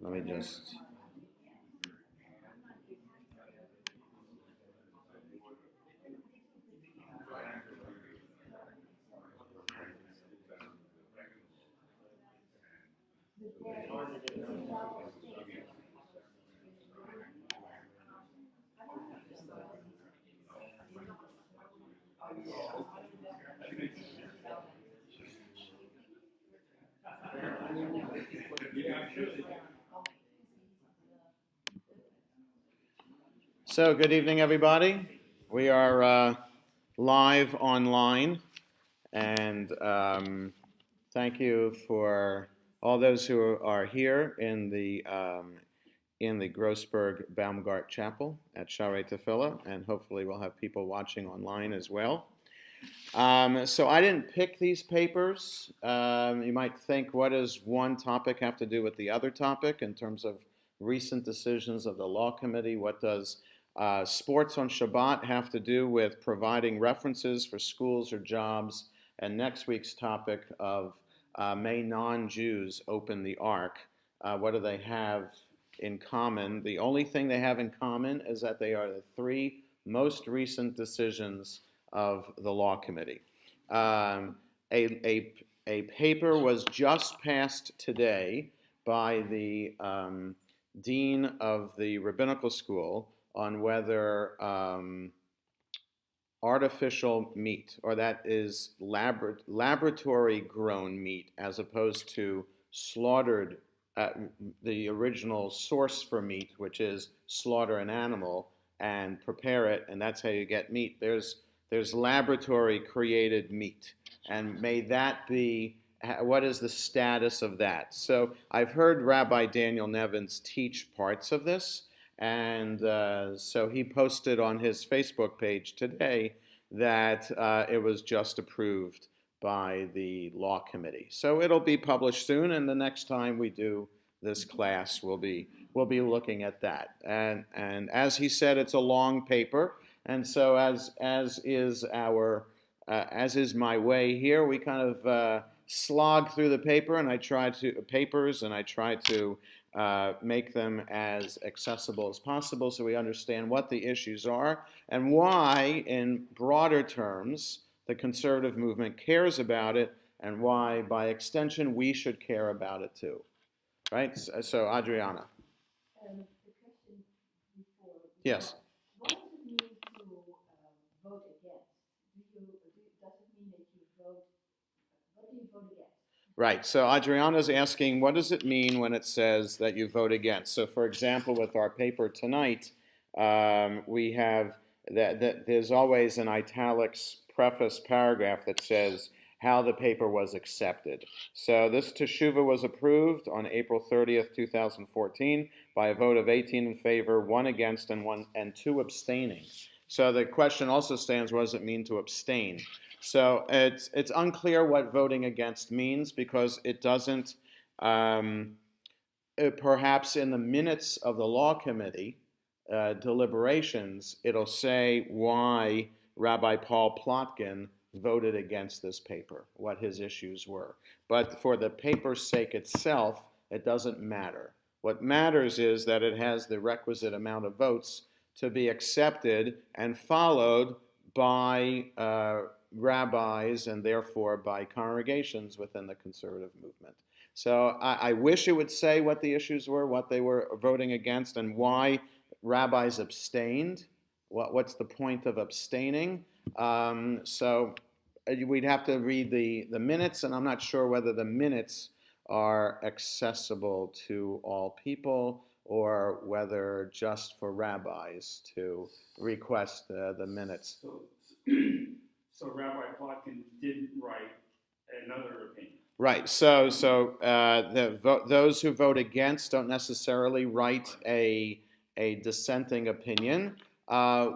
Let me just. So, good evening, everybody. We are live online, and thank you for all those who are here in the Grossberg Baumgart Chapel at Shaare Tefila, and hopefully we'll have people watching online as well. So I didn't pick these papers. You might think, what does one topic have to do with the other topic in terms of recent decisions of the Law Committee? What does sports on Shabbat have to do with providing references for schools or jobs? And next week's topic of may non-Jews open the Ark? What do they have in common? The only thing they have in common is that they are the three most recent decisions of the Law Committee. A paper was just passed today by the dean of the rabbinical school on whether artificial meat, or that is laboratory grown meat, as opposed to slaughtered, the original source for meat, which is slaughter an animal and prepare it, and that's how you get meat. There's laboratory created meat, and may that be, what is the status of that? So I've heard Rabbi Daniel Nevins teach parts of this, and so he posted on his Facebook page today that it was just approved by the Law Committee. So it'll be published soon, and the next time we do this class, we'll be looking at that. And as he said, it's a long paper. And so as is my way here, we kind of slog through the paper, and I try to make them as accessible as possible so we understand what the issues are and why, in broader terms, the conservative movement cares about it, and why, by extension, we should care about it too. Right? So Adriana. The question before. Yes. What does it mean to vote against? Does it mean that you vote? What do you vote against? Right. So Adriana's asking, what does it mean when it says that you vote against? So, for example, with our paper tonight, we have that there's always an italics preface paragraph that says how the paper was accepted. So this teshuva was approved on April 30th, 2014 by a vote of 18 in favor, 1 against, and 2 abstaining. So the question also stands, what does it mean to abstain? So it's unclear what voting against means, because it doesn't, perhaps in the minutes of the Law Committee deliberations, it'll say why Rabbi Paul Plotkin voted against this paper, what his issues were. But for the paper's sake itself, it doesn't matter. What matters is that it has the requisite amount of votes to be accepted and followed by rabbis, and therefore by congregations within the conservative movement. So I wish it would say what the issues were, what they were voting against, and why rabbis abstained. What's the point of abstaining? So we'd have to read the minutes, and I'm not sure whether the minutes are accessible to all people, or whether just for rabbis to request the minutes. So Rabbi Plotkin didn't write another opinion. Right. So those who vote against don't necessarily write a dissenting opinion.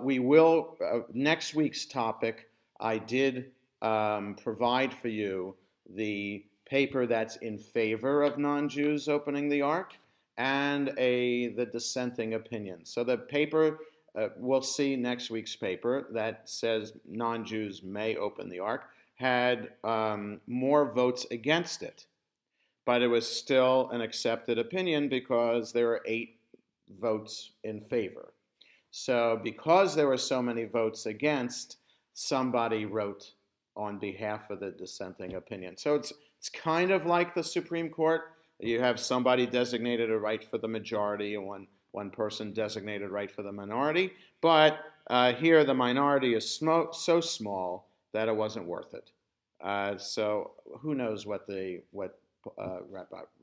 We will, next week's topic, I did provide for you the paper that's in favor of non-Jews opening the Ark, and the dissenting opinion. So the paper, we'll see next week's paper that says non-Jews may open the Ark, had more votes against it. but it was still an accepted opinion because there were 8 votes in favor. So because there were so many votes against, somebody wrote on behalf of the dissenting opinion. So it's kind of like the Supreme Court. You have somebody designated a right for the majority and one person designated right for the minority. But here the minority is so small that it wasn't worth it. So who knows what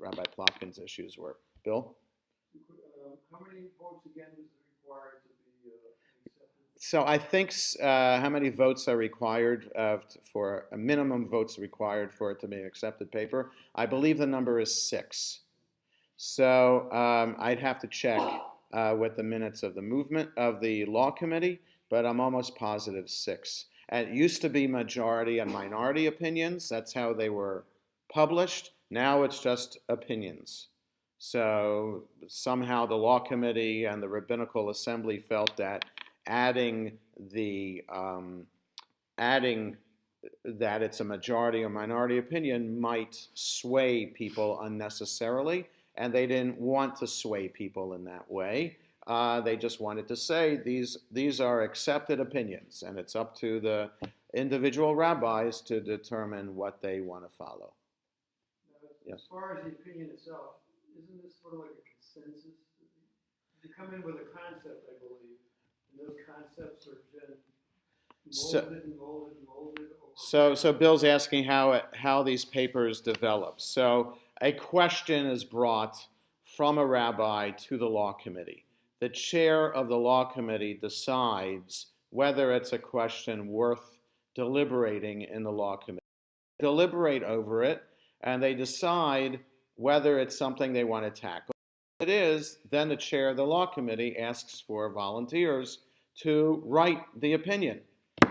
Rabbi Plotkin's issues were. Bill? How many votes again is required to be accepted? So I think how many votes are required for a minimum votes required for it to be an accepted paper? I believe the number is 6. So I'd have to check with the minutes of the movement of the law committee, but I'm almost positive 6. And it used to be majority and minority opinions. That's how they were published. Now it's just opinions. So somehow the law committee and the rabbinical assembly felt that adding that it's a majority or minority opinion might sway people unnecessarily, and they didn't want to sway people in that way. They just wanted to say these are accepted opinions, and it's up to the individual rabbis to determine what they want to follow. As far as the opinion itself, isn't this sort of like a consensus? You come in with a concept, I believe, and those concepts are then molded over. So Bill's asking how these papers develop. So a question is brought from a rabbi to the law committee. The chair of the law committee decides whether it's a question worth deliberating in the law committee. They deliberate over it, and they decide whether it's something they want to tackle. If it is, then the chair of the law committee asks for volunteers to write the opinion.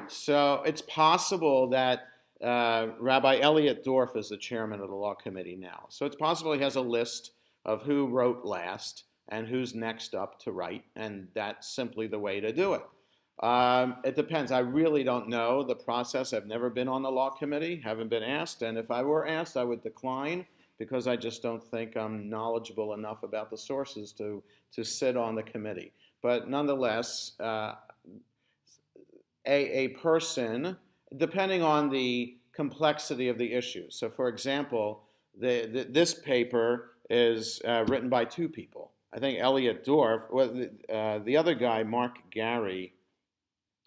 So it's possible that Rabbi Elliot Dorff is the chairman of the law committee now. So it's possible he has a list of who wrote last and who's next up to write, and that's simply the way to do it. It depends. I really don't know the process. I've never been on the law committee, haven't been asked, and if I were asked, I would decline because I just don't think I'm knowledgeable enough about the sources to sit on the committee. But nonetheless, a person, depending on the complexity of the issue. So, for example, this paper is written by 2 people. I think Elliot Dorff, the other guy, Mark Gary,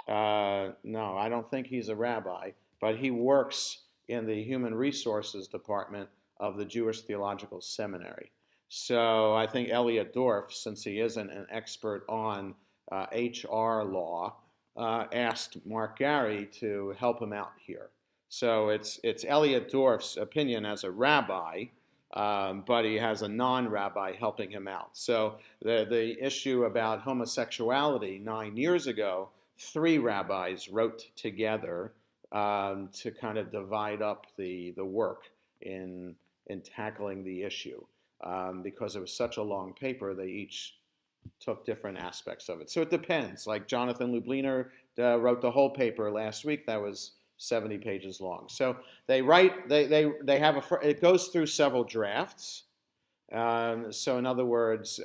no, I don't think he's a rabbi, but he works in the Human Resources Department of the Jewish Theological Seminary. So I think Elliot Dorff, since he isn't an expert on HR law, asked Mark Gary to help him out here. So it's Elliot Dorff's opinion as a rabbi, but he has a non-rabbi helping him out. So the issue about homosexuality 9 years ago, 3 rabbis wrote together to kind of divide up the work in tackling the issue. Because it was such a long paper, they each took different aspects of it. So it depends. Like Jonathan Lubliner wrote the whole paper last week. That was 70 pages long. So they write. They have it goes through several drafts. So in other words,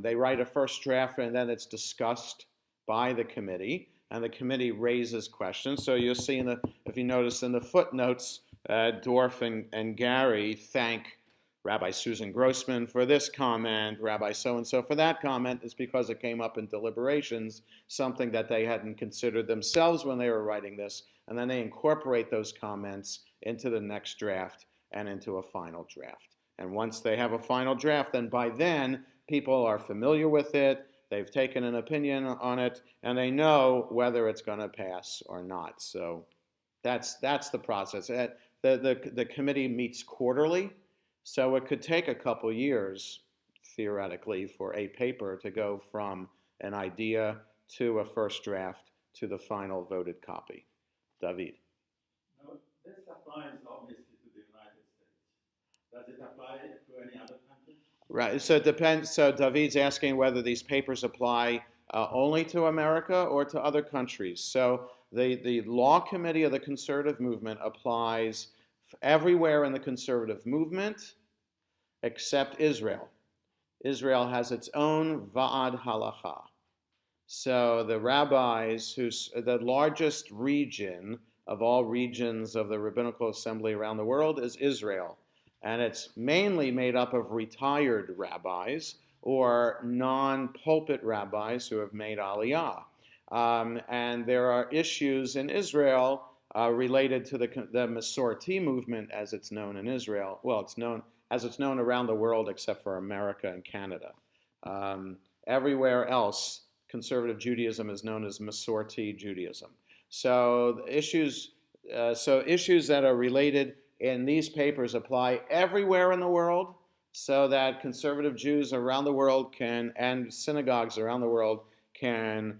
they write a first draft and then it's discussed by the committee, and the committee raises questions. So you'll see if you notice in the footnotes, Dorff and Gary thank Rabbi Susan Grossman for this comment, Rabbi so-and-so for that comment. It's because it came up in deliberations, something that they hadn't considered themselves when they were writing this, and then they incorporate those comments into the next draft and into a final draft. And once they have a final draft, then by then, people are familiar with it, they've taken an opinion on it, and they know whether it's going to pass or not. So that's the process. The committee meets quarterly. So it could take a couple years, theoretically, for a paper to go from an idea to a first draft to the final voted copy. David. Now, this applies obviously to the United States. Does it apply to any other country? Right. So it depends. So David's asking whether these papers apply only to America or to other countries. So the law committee of the conservative movement applies everywhere in the conservative movement, except Israel. Israel has its own Va'ad Halacha. So the rabbis, the largest region of all regions of the rabbinical assembly around the world is Israel. And it's mainly made up of retired rabbis or non-pulpit rabbis who have made aliyah. And there are issues in Israel related to the Masorti movement, as it's known in Israel. Well, it's known as it's known around the world, except for America and Canada. Everywhere else, conservative Judaism is known as Masorti Judaism. So issues that are related in these papers apply everywhere in the world, so that conservative Jews around the world and synagogues around the world can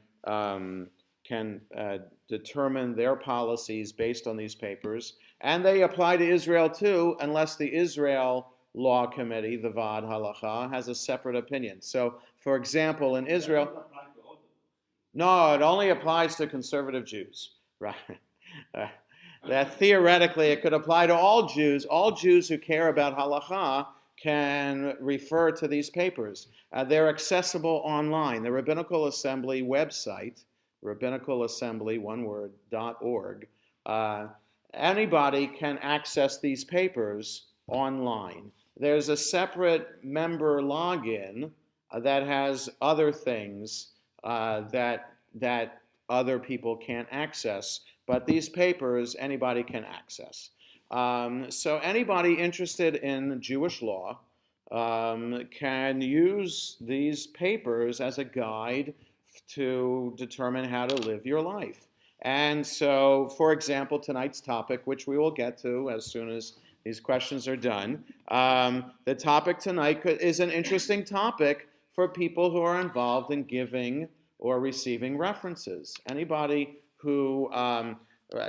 determine their policies based on these papers. And they apply to Israel too, unless the Israel Law Committee, the Va'ad Halacha, has a separate opinion. So, for example, in Israel, no, it only applies to conservative Jews, right? That theoretically it could apply to all Jews. All Jews who care about halacha can refer to these papers. They're accessible online. The Rabbinical Assembly website, rabbinical.assembly, one word, .org, anybody can access these papers online. There's a separate member login that has other things that other people can't access, but these papers anybody can access. So anybody interested in Jewish law can use these papers as a guide to determine how to live your life. And so, for example, tonight's topic, which we will get to as soon as these questions are done, the topic tonight is an interesting topic for people who are involved in giving or receiving references. Anybody who,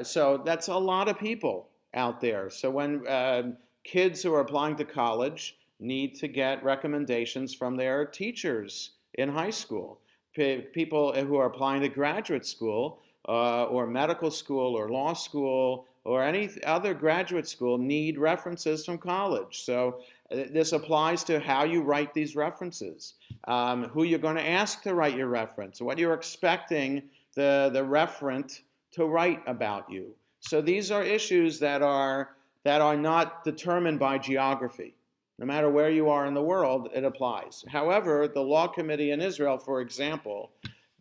so that's a lot of people out there. So when kids who are applying to college need to get recommendations from their teachers in high school, people who are applying to graduate school or medical school or law school or any other graduate school need references from college. So this applies to how you write these references, who you're going to ask to write your reference, what you're expecting the referent to write about you. So these are issues that are not determined by geography. No matter where you are in the world, it applies. However, the Law Committee in Israel, for example,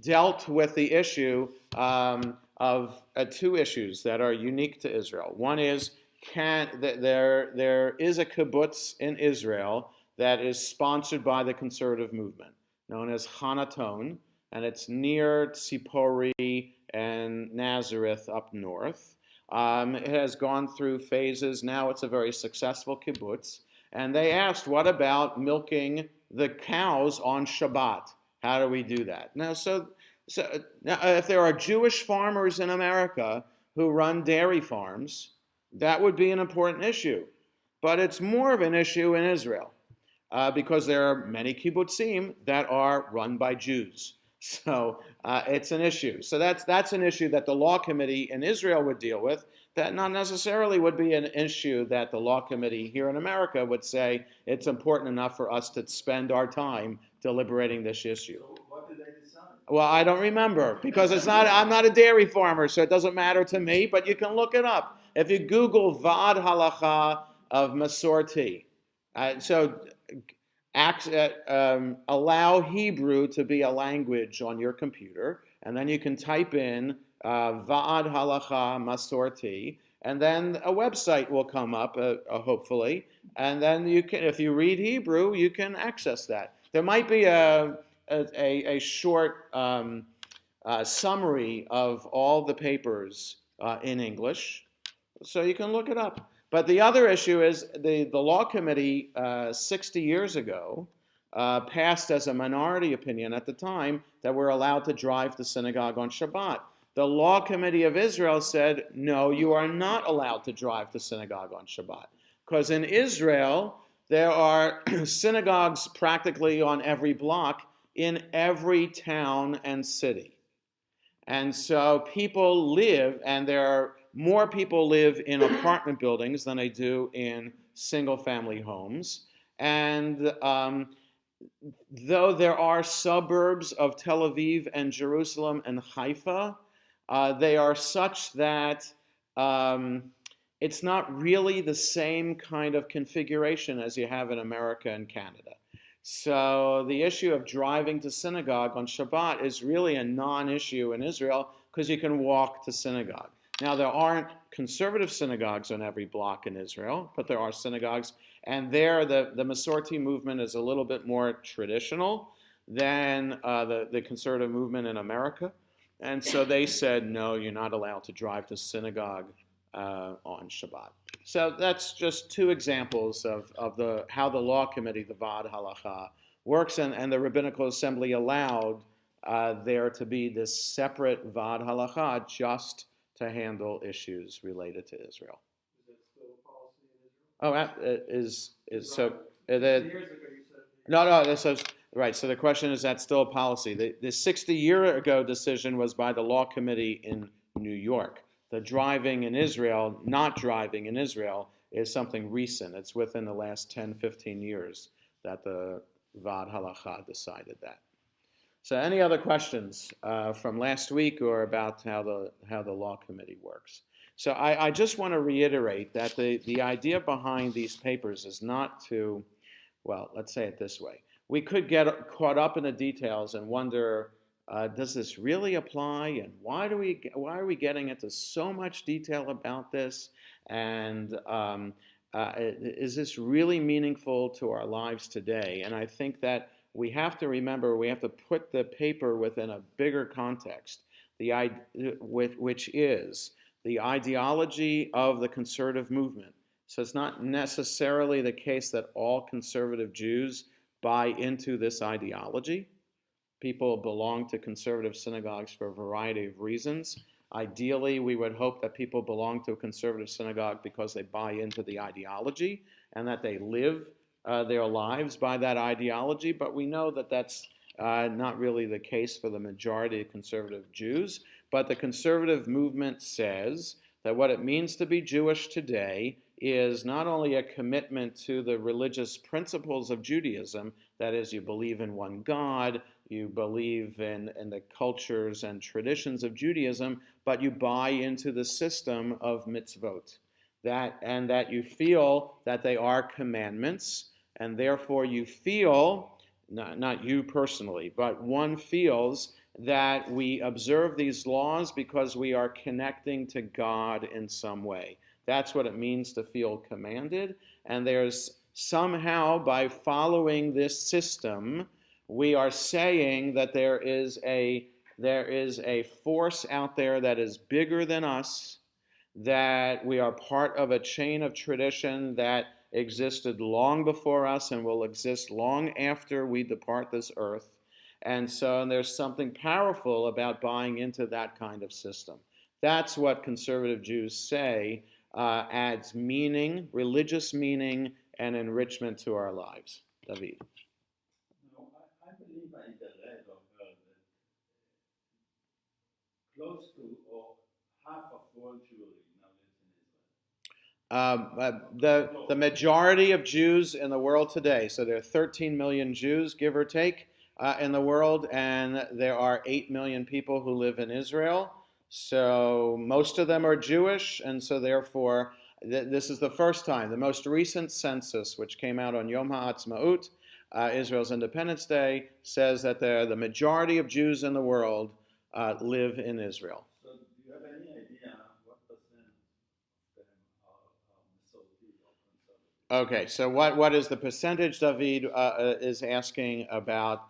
dealt with the issue of two issues that are unique to Israel. One is there is a kibbutz in Israel that is sponsored by the conservative movement, known as Hanaton, and it's near Tzipori and Nazareth up north. It has gone through phases. Now it's a very successful kibbutz. And they asked, what about milking the cows on Shabbat? How do we do that? Now, now, if there are Jewish farmers in America who run dairy farms, that would be an important issue. But it's more of an issue in Israel because there are many kibbutzim that are run by Jews. So it's an issue. So that's an issue that the Law Committee in Israel would deal with. That not necessarily would be an issue that the Law Committee here in America would say it's important enough for us to spend our time deliberating this issue. So what did they decide? Well, I don't remember because I'm not a dairy farmer, so it doesn't matter to me, but you can look it up. If you Google Va'ad Halacha of Masorti, allow Hebrew to be a language on your computer, and then you can type in Va'ad Halacha Masorti, and then a website will come up, hopefully, and then you can, if you read Hebrew, you can access that. There might be a short summary of all the papers in English, so you can look it up. But the other issue is the Law Committee 60 years ago passed as a minority opinion at the time that we're allowed to drive to synagogue on Shabbat. The Law Committee of Israel said, no, you are not allowed to drive to synagogue on Shabbat. Because in Israel, there are synagogues practically on every block in every town and city. And so people live, and there are more people live in apartment buildings than they do in single-family homes. And though there are suburbs of Tel Aviv and Jerusalem and Haifa, they are such that it's not really the same kind of configuration as you have in America and Canada. So the issue of driving to synagogue on Shabbat is really a non-issue in Israel because you can walk to synagogue. Now, there aren't conservative synagogues on every block in Israel, but there are synagogues. And there, the Masorti movement is a little bit more traditional than the conservative movement in America. And so they said, no, you're not allowed to drive to synagogue on Shabbat. So that's just two examples of how the law committee, the Vad Halacha, works, and the Rabbinical Assembly allowed there to be this separate Vad Halacha just to handle issues related to Israel. Is that still a policy in Israel? Is so. Years ago you said. No, so, right. So the question is, that still a policy? The 60-year-ago decision was by the law committee in New York. The driving in Israel, not driving in Israel, is something recent. It's within the last 10, 15 years that the Vad Halacha decided that. So any other questions from last week or about how the law committee works? So I just want to reiterate that the idea behind these papers is not to, well, let's say it this way. We could get caught up in the details and wonder, does this really apply? And why are we getting into so much detail about this? And is this really meaningful to our lives today? And I think that we have to remember, we have to put the paper within a bigger context, which is the ideology of the conservative movement. So it's not necessarily the case that all conservative Jews buy into this ideology. People belong to conservative synagogues for a variety of reasons. Ideally, we would hope that people belong to a conservative synagogue because they buy into the ideology and that they live their lives by that ideology, but we know that that's not really the case for the majority of conservative Jews. But the conservative movement says that what it means to be Jewish today is not only a commitment to the religious principles of Judaism, that is, you believe in one God, you believe in the cultures and traditions of Judaism, but you buy into the system of mitzvot, that you feel that they are commandments, and therefore you feel, not you personally, but one feels that we observe these laws because we are connecting to God in some way. That's what it means to feel commanded. And there's somehow, by following this system, we are saying that there is a force out there that is bigger than us, that we are part of a chain of tradition that existed long before us and will exist long after we depart this earth. And so there's something powerful about buying into that kind of system. That's what conservative Jews say adds meaning, religious meaning, and enrichment to our lives. David. No, I believe I read or heard that close to or half of all Jewry now lives in Israel. The majority of Jews in the world today, so there are 13 million Jews, give or take, in the world, and there are 8 million people who live in Israel. So most of them are Jewish, and so therefore this is the first time. The most recent census, which came out on Yom HaAtzmaut, Israel's Independence Day, says that the majority of Jews in the world live in Israel. So do you have any idea what percent of them are Masorti or conservative? Okay, so what is the percentage, David is asking about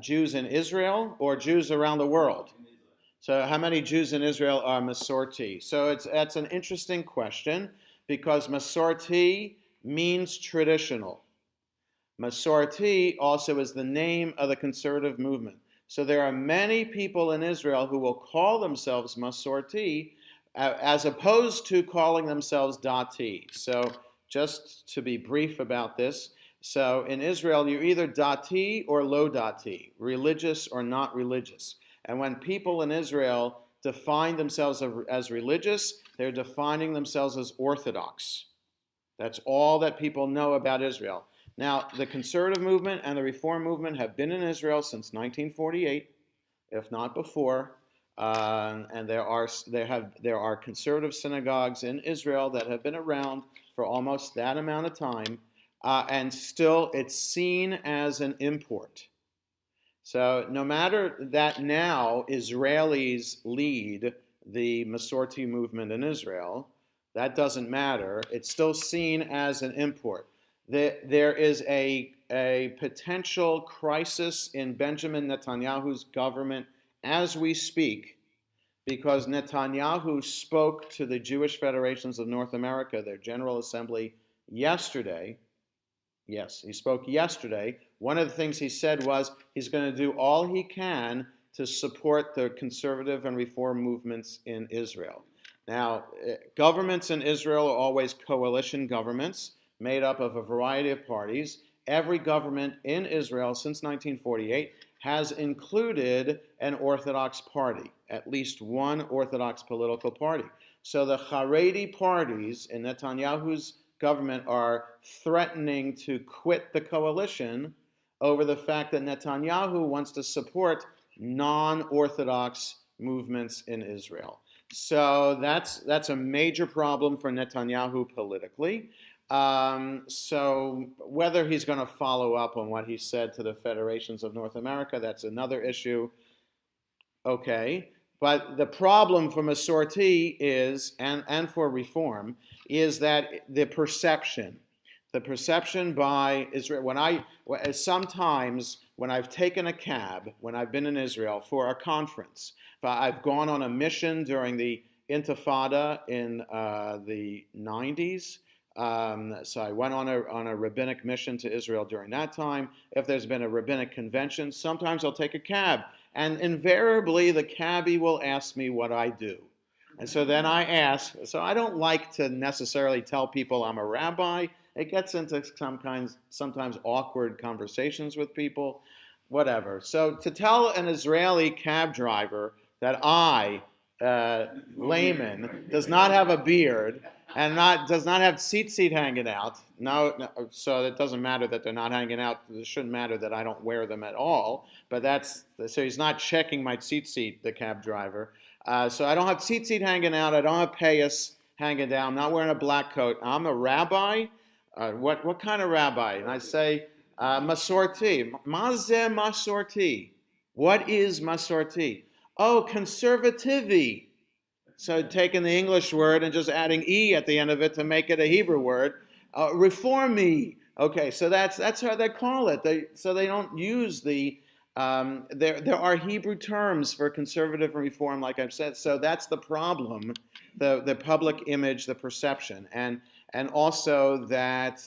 Jews in Israel or Jews around the world? In Israel. So how many Jews in Israel are Masorti? So that's an interesting question because Masorti means traditional. Masorti also is the name of the conservative movement. So there are many people in Israel who will call themselves Masorti as opposed to calling themselves Dati. So just to be brief about this, so in Israel you're either Dati or Lo Dati, religious or not religious. And when people in Israel define themselves as religious, they're defining themselves as Orthodox. That's all that people know about Israel. Now, the conservative movement and the reform movement have been in Israel since 1948, if not before. And there are conservative synagogues in Israel that have been around for almost that amount of time, and still it's seen as an import. So no matter that now Israelis lead the Masorti movement in Israel, that doesn't matter. It's still seen as an import. There is a potential crisis in Benjamin Netanyahu's government as we speak, because Netanyahu spoke to the Jewish Federations of North America, their General Assembly, yesterday. Yes, he spoke yesterday. One of the things he said was he's going to do all he can to support the conservative and reform movements in Israel. Now, governments in Israel are always coalition governments made up of a variety of parties. Every government in Israel since 1948 has included an Orthodox party, at least one Orthodox political party. So the Haredi parties in Netanyahu's government are threatening to quit the coalition over the fact that Netanyahu wants to support non-Orthodox movements in Israel. So that's a major problem for Netanyahu politically. So whether he's going to follow up on what he said to the Federations of North America, that's another issue. Okay. But the problem for Masorti is, and for reform, is that the perception by Israel, sometimes when I've taken a cab, when I've been in Israel for a conference, I've gone on a mission during the Intifada in the 90s. So I went on a rabbinic mission to Israel during that time. If there's been a rabbinic convention, sometimes I'll take a cab. And invariably, the cabbie will ask me what I do. And so then I ask, so I don't like to necessarily tell people I'm a rabbi. It gets into sometimes awkward conversations with people, whatever. So to tell an Israeli cab driver that I, layman, does not have a beard and does not have seat hanging out, no, so it doesn't matter that they're not hanging out. It shouldn't matter that I don't wear them at all. But so he's not checking my seat, the cab driver. So I don't have seat hanging out. I don't have payas hanging down. I'm not wearing a black coat. I'm a rabbi. What kind of rabbi? And I say, Masorti. Mazeh Masorti. What is Masorti? Oh, conservativi. So taking the English word and just adding E at the end of it to make it a Hebrew word. Reformi. Okay, so that's how they call it. So they don't use the, there are Hebrew terms for conservative and reform, like I've said. So that's the problem, the public image, the perception. And also that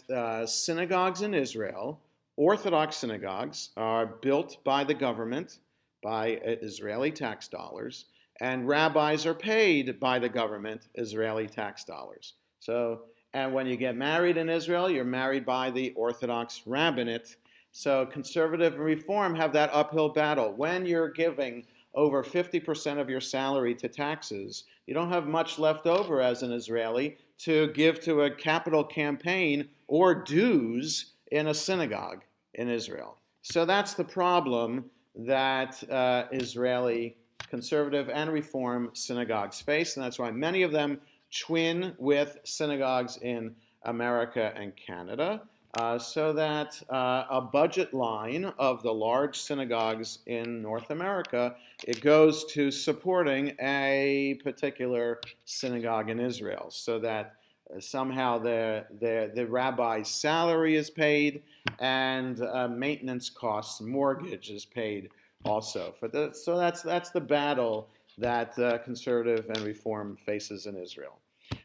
synagogues in Israel, Orthodox synagogues, are built by the government, by Israeli tax dollars, and rabbis are paid by the government, Israeli tax dollars. So, and when you get married in Israel, you're married by the Orthodox rabbinate. So conservative and reform have that uphill battle. When you're giving over 50% of your salary to taxes, you don't have much left over as an Israeli to give to a capital campaign or dues in a synagogue in Israel. So that's the problem that Israeli conservative and reform synagogues face, and that's why many of them twin with synagogues in America and Canada, so that a budget line of the large synagogues in North America, it goes to supporting a particular synagogue in Israel, so that somehow the rabbi's salary is paid and maintenance costs, mortgage is paid also. So that's the battle that conservative and reform faces in Israel.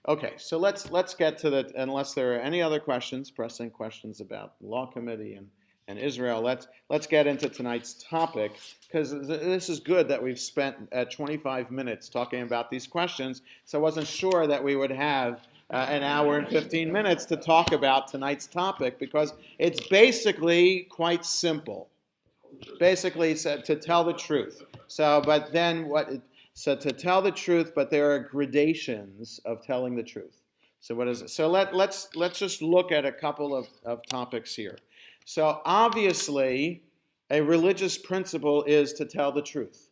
Okay, so let's get to the, unless there are any other questions, pressing questions about the law committee and Israel, let's get into tonight's topic, because this is good that we've spent 25 minutes talking about these questions, so I wasn't sure that we would have an hour and 15 minutes to talk about tonight's topic, because it's basically quite simple. Basically, to tell the truth. So, but then so to tell the truth, but there are gradations of telling the truth. So what is it? So let's just look at a couple of topics here. So obviously, a religious principle is to tell the truth.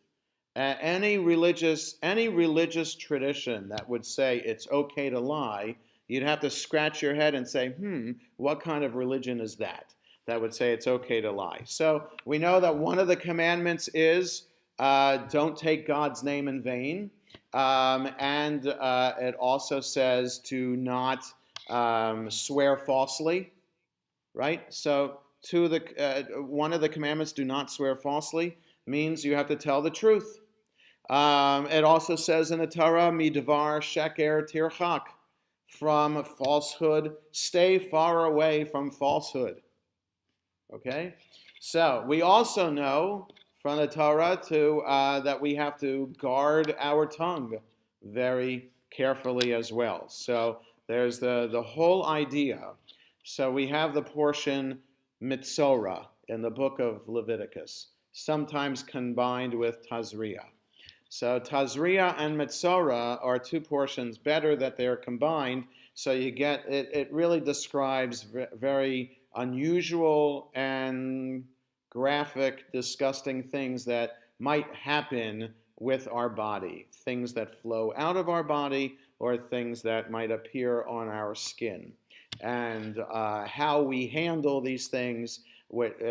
Any religious tradition that would say it's okay to lie, you'd have to scratch your head and say, what kind of religion is that? That would say it's okay to lie. So we know that one of the commandments is don't take God's name in vain. And it also says to not swear falsely, right? So one of the commandments, do not swear falsely, means you have to tell the truth. It also says in the Torah, midvar sheker tirchak, from falsehood, stay far away from falsehood. Okay? So we also know from the Torah that we have to guard our tongue very carefully as well. So there's the whole idea. So we have the portion Mitzorah in the book of Leviticus, sometimes combined with Tazria. So Tazria and Mitzorah are two portions, better that they're combined. So you get, it really describes very unusual and graphic, disgusting things that might happen with our body, things that flow out of our body or things that might appear on our skin. And how we handle these things,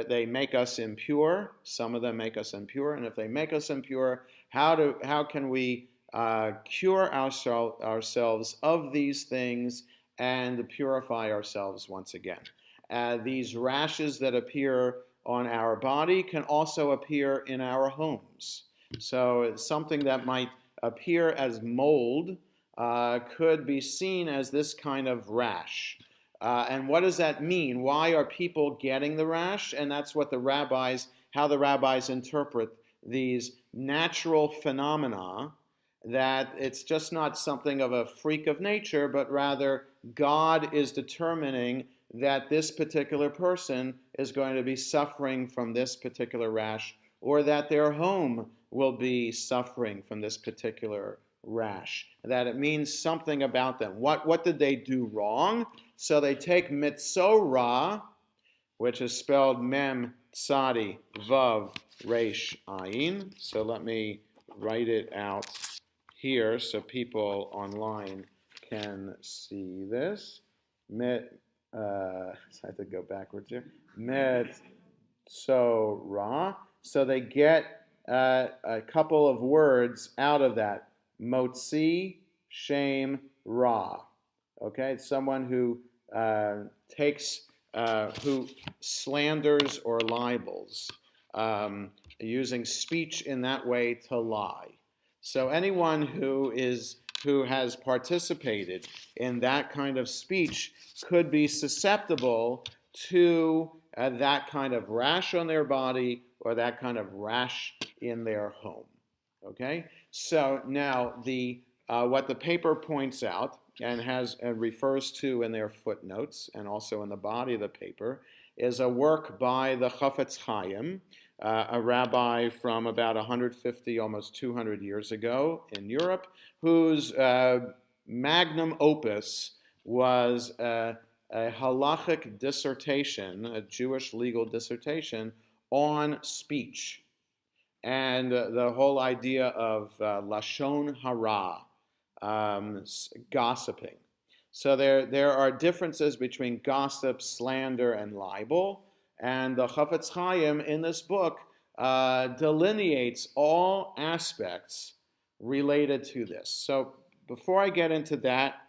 they make us impure. Some of them make us impure. And if they make us impure, how can we cure ourselves of these things and purify ourselves once again? These rashes that appear on our body can also appear in our homes. So it's something that might appear as mold could be seen as this kind of rash. And what does that mean? Why are people getting the rash? And that's what how the rabbis interpret these natural phenomena, that it's just not something of a freak of nature, but rather God is determining that this particular person is going to be suffering from this particular rash, or that their home will be suffering from this particular rash, that it means something about them. What did they do wrong? So they take Mitzorah, which is spelled Mem, Tzadi, Vav, Resh, Ayin. So let me write it out here so people online can see this. I have to go backwards here. Mitzorah. So they get a couple of words out of that. Motzi, shame, ra. Okay, it's someone who who slanders or libels, using speech in that way to lie. So anyone who has participated in that kind of speech could be susceptible to that kind of rash on their body or that kind of rash in their home. Okay, so now what the paper points out and refers to in their footnotes and also in the body of the paper is a work by the Chafetz Chaim, a rabbi from about 150, almost 200 years ago in Europe, whose magnum opus was a halachic dissertation, a Jewish legal dissertation on speech and the whole idea of lashon hara, gossiping. So there are differences between gossip, slander, and libel, and the Chafetz Chaim in this book delineates all aspects related to this. So before I get into that,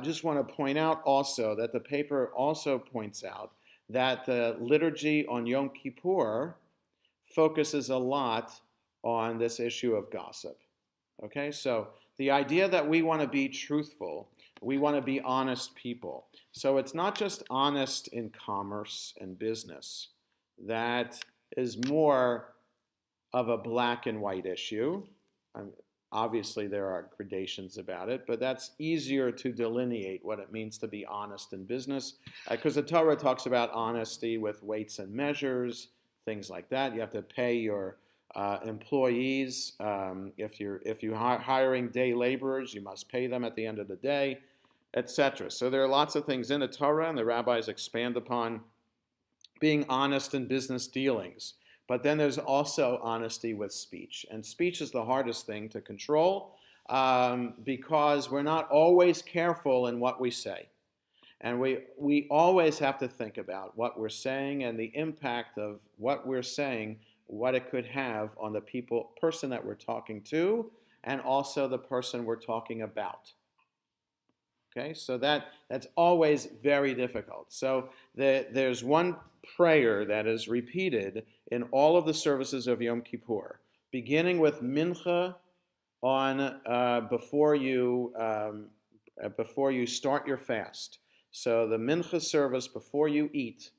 just want to point out also that the paper also points out that the liturgy on Yom Kippur focuses a lot on this issue of gossip. Okay, so the idea that we want to be truthful, we want to be honest people. So it's not just honest in commerce and business. That is more of a black and white issue. Obviously, there are gradations about it, but that's easier to delineate what it means to be honest in business, because the Torah talks about honesty with weights and measures, things like that. You have to pay your employees. If you're hiring day laborers, you must pay them at the end of the day, etc. So there are lots of things in the Torah, and the rabbis expand upon being honest in business dealings. But then there's also honesty with speech. And speech is the hardest thing to control because we're not always careful in what we say. And we always have to think about what we're saying and the impact of what we're saying, what it could have on the person that we're talking to, and also the person we're talking about. Okay, so that's always very difficult. So there's one prayer that is repeated in all of the services of Yom Kippur, beginning with Mincha on before you start your fast. So the Mincha service before you eat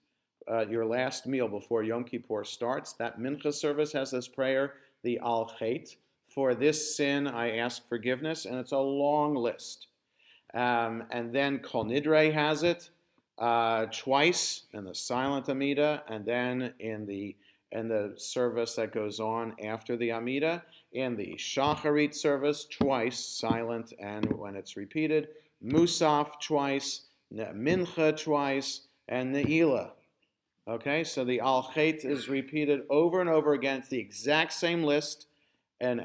your last meal before Yom Kippur starts, that Mincha service has this prayer, the Al Chet. For this sin I ask forgiveness, and it's a long list. And then Kol Nidre has it twice in the silent Amida, and then in the service that goes on after the Amida, in the Shacharit service twice, silent and when it's repeated, Musaf twice, Mincha twice, and Ne'ilah. Okay, so the Al Chet is repeated over and over again. It's the exact same list, it's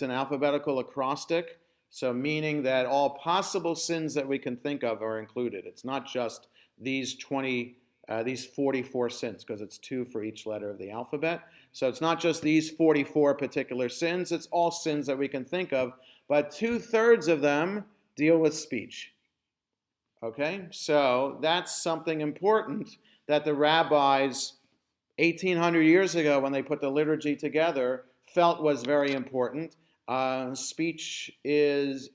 an alphabetical acrostic. So meaning that all possible sins that we can think of are included. It's not just these 44 sins, because it's 2 for each letter of the alphabet. So it's not just these 44 particular sins, it's all sins that we can think of, but 2/3 of them deal with speech. Okay, so that's something important that the rabbis 1800 years ago, when they put the liturgy together, felt was very important. Speech is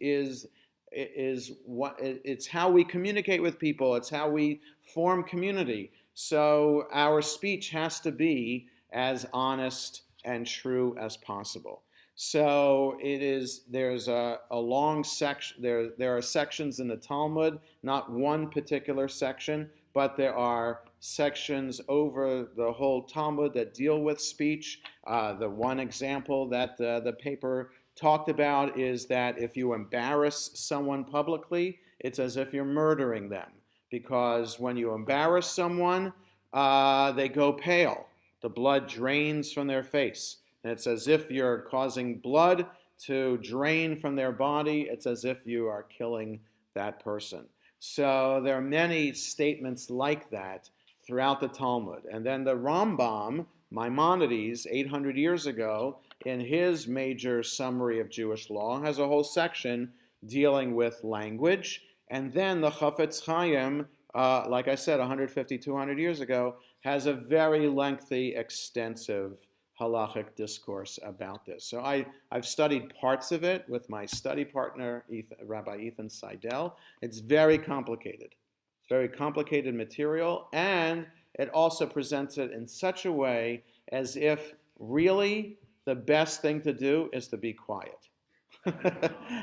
what it's how we communicate with people. It's how we form community. So our speech has to be as honest and true as possible. So there's a long section. There are sections in the Talmud, not one particular section, but there are sections over the whole Talmud that deal with speech. The one example that the paper talked about is that if you embarrass someone publicly, it's as if you're murdering them. Because when you embarrass someone, they go pale. The blood drains from their face. And it's as if you're causing blood to drain from their body. It's as if you are killing that person. So there are many statements like that throughout the Talmud. And then the Rambam, Maimonides, 800 years ago, in his major summary of Jewish law, has a whole section dealing with language. And then the Chafetz Chaim, like I said, 150, 200 years ago, has a very lengthy, extensive halachic discourse about this. So I've studied parts of it with my study partner, Rabbi Ethan Seidel. It's very complicated. It's very complicated material, and it also presents it in such a way as if really the best thing to do is to be quiet.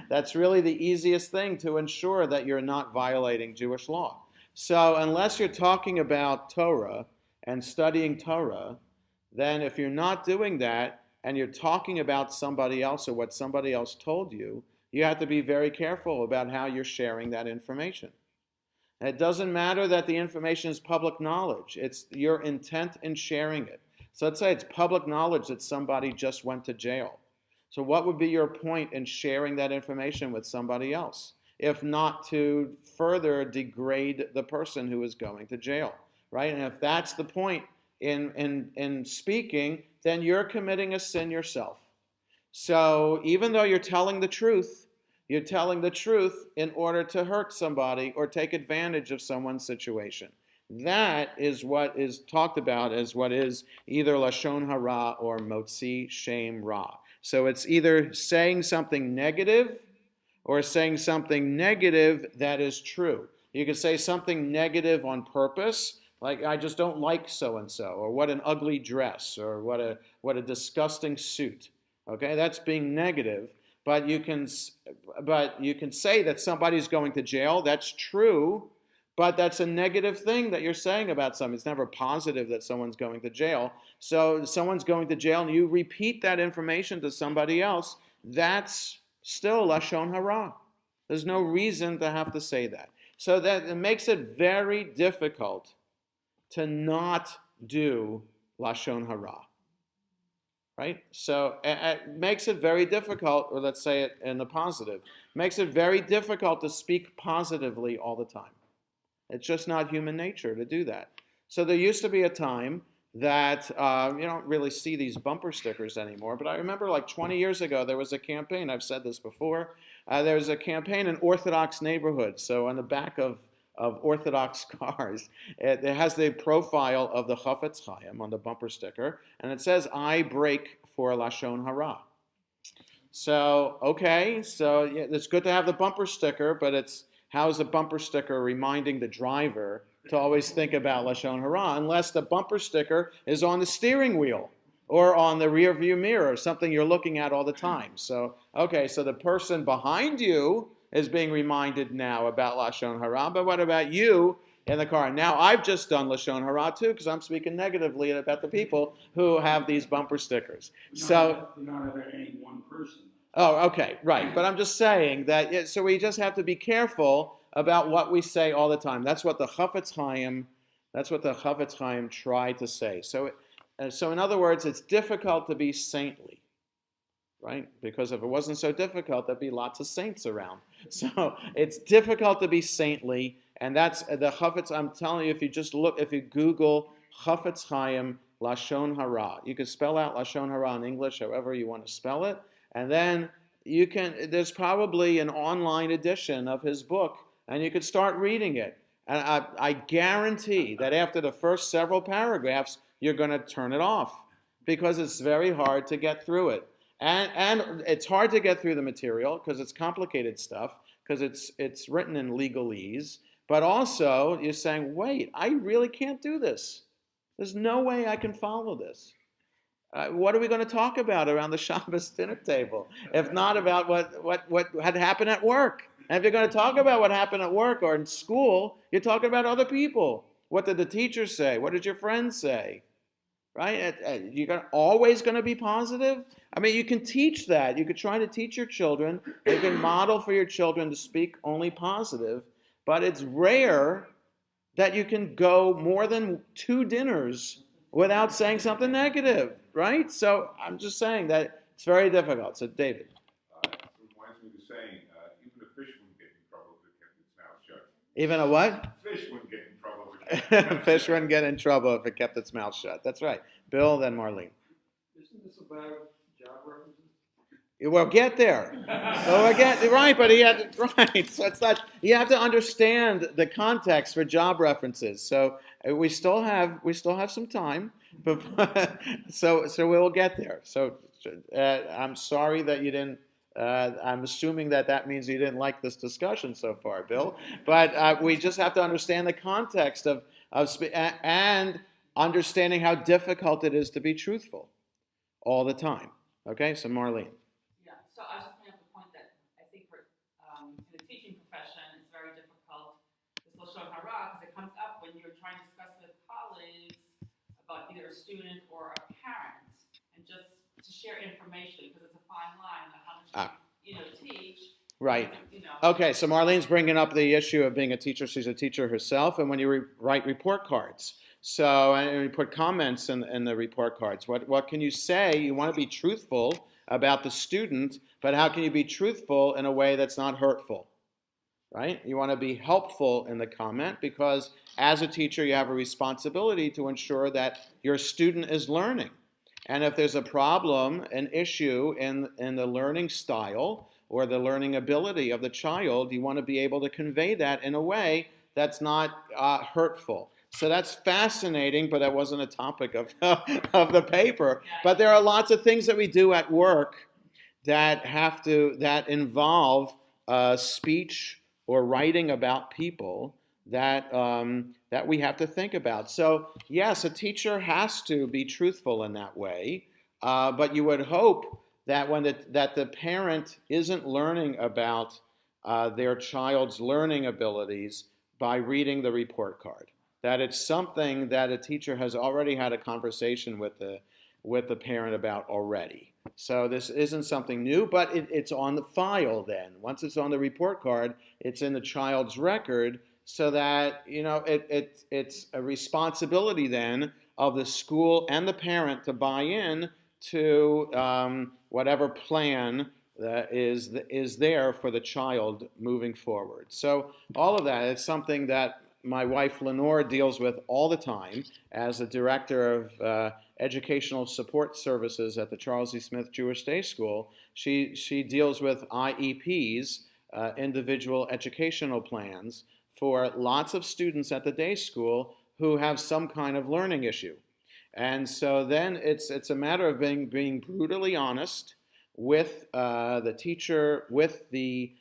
That's really the easiest thing to ensure that you're not violating Jewish law. So unless you're talking about Torah and studying Torah, then if you're not doing that and you're talking about somebody else or what somebody else told you, you have to be very careful about how you're sharing that information. And it doesn't matter that the information is public knowledge. It's your intent in sharing it. So let's say it's public knowledge that somebody just went to jail. So what would be your point in sharing that information with somebody else, if not to further degrade the person who is going to jail, right? And if that's the point in speaking, then you're committing a sin yourself. So even though you're telling the truth in order to hurt somebody or take advantage of someone's situation. That is what is talked about as what is either Lashon Hara or Motzi Shem Ra. So it's either saying something negative or saying something negative that is true. You can say something negative on purpose, like I just don't like so-and-so, or what an ugly dress, or what a disgusting suit. Okay, that's being negative. But you can say that somebody's going to jail. That's true, but that's a negative thing that you're saying about someone. It's never positive that someone's going to jail. So someone's going to jail, and you repeat that information to somebody else. That's still Lashon Hara. There's no reason to have to say that. So that it makes it very difficult to not do Lashon Hara. Right? So it makes it very difficult, or let's say it in the positive, makes it very difficult to speak positively all the time. It's just not human nature to do that. So there used to be a time that you don't really see these bumper stickers anymore, but I remember like 20 years ago there was a campaign, I've said this before, there was a campaign in Orthodox neighborhoods. So on the back of Orthodox cars, it has the profile of the Chafetz Chaim on the bumper sticker, and it says, I break for Lashon Hara. So, okay, so yeah, it's good to have the bumper sticker, but it's how's the bumper sticker reminding the driver to always think about Lashon Hara, unless the bumper sticker is on the steering wheel or on the rear view mirror, something you're looking at all the time. So, okay, so the person behind you is being reminded now about Lashon Hara, but what about you in the car? Now, I've just done Lashon Hara too, because I'm speaking negatively about the people who have these bumper stickers. So, not about any one person. oh, okay, right. But I'm just saying that, so we just have to be careful about what we say all the time. That's what the Chafetz Chaim tried to say. So in other words, it's difficult to be saintly, right? Because if it wasn't so difficult, there'd be lots of saints around. So it's difficult to be saintly, and that's the Chafetz. I'm telling you, if you Google Chafetz Chaim Lashon Hara, you can spell out Lashon Hara in English, however you want to spell it, and then there's probably an online edition of his book, and you could start reading it. And I guarantee that after the first several paragraphs, you're going to turn it off, because it's very hard to get through it. And it's hard to get through the material because it's complicated stuff, because it's written in legalese. But also, you're saying, wait, I really can't do this. There's no way I can follow this. What are we going to talk about around the Shabbos dinner table, if not about what had happened at work? And if you're going to talk about what happened at work or in school, you're talking about other people. What did the teacher say? What did your friends say? Right? You're always going to be positive? I mean, you can teach that. You could try to teach your children. You can model for your children to speak only positive. But it's rare that you can go more than 2 dinners without saying something negative, right? So I'm just saying that it's very difficult. So David. It reminds me of the saying, even a fish wouldn't get in trouble if it kept its mouth shut. Even a what? Fish wouldn't get in trouble if it kept its mouth shut. Fish wouldn't get in trouble if it kept its mouth shut. That's right. Bill, then Marlene. Isn't this about job references? Well, get there. Right, but right. So it's not. You have to understand the context for job references. So we still have some time, but so we'll get there. So I'm sorry that you didn't. I'm assuming that means you didn't like this discussion so far, Bill. But we just have to understand the context and understanding how difficult it is to be truthful all the time. Okay, so Marlene. Yeah, so I was just bringing up the point that I think for in the teaching profession, it's very difficult, this Lashon Hara, because it comes up when you're trying to discuss with colleagues about either a student or a parent, and just to share information, because it's a fine line on how much you teach. Right. Okay, so Marlene's bringing up the issue of being a teacher. She's a teacher herself, and when you write report cards. So, and you put comments in the report cards. What can you say? You want to be truthful about the student, but how can you be truthful in a way that's not hurtful? Right? You want to be helpful in the comment, because as a teacher, you have a responsibility to ensure that your student is learning. And if there's a problem, an issue in the learning style or the learning ability of the child, you want to be able to convey that in a way that's not hurtful. So that's fascinating, but that wasn't a topic of the paper. But there are lots of things that we do at work that involve speech or writing about people that we have to think about. So yes, a teacher has to be truthful in that way, but you would hope that that the parent isn't learning about their child's learning abilities by reading the report card. That it's something that a teacher has already had a conversation with the parent about already. So this isn't something new, but it's on the file then. Once it's on the report card, it's in the child's record so that, it's a responsibility then of the school and the parent to buy in to whatever plan that is there for the child moving forward. So all of that is something that my wife Lenore deals with all the time as the director of educational support services at the Charles E. Smith Jewish Day School. She deals with IEPs, individual educational plans, for lots of students at the day school who have some kind of learning issue. And so then it's a matter of being brutally honest with the teacher, with the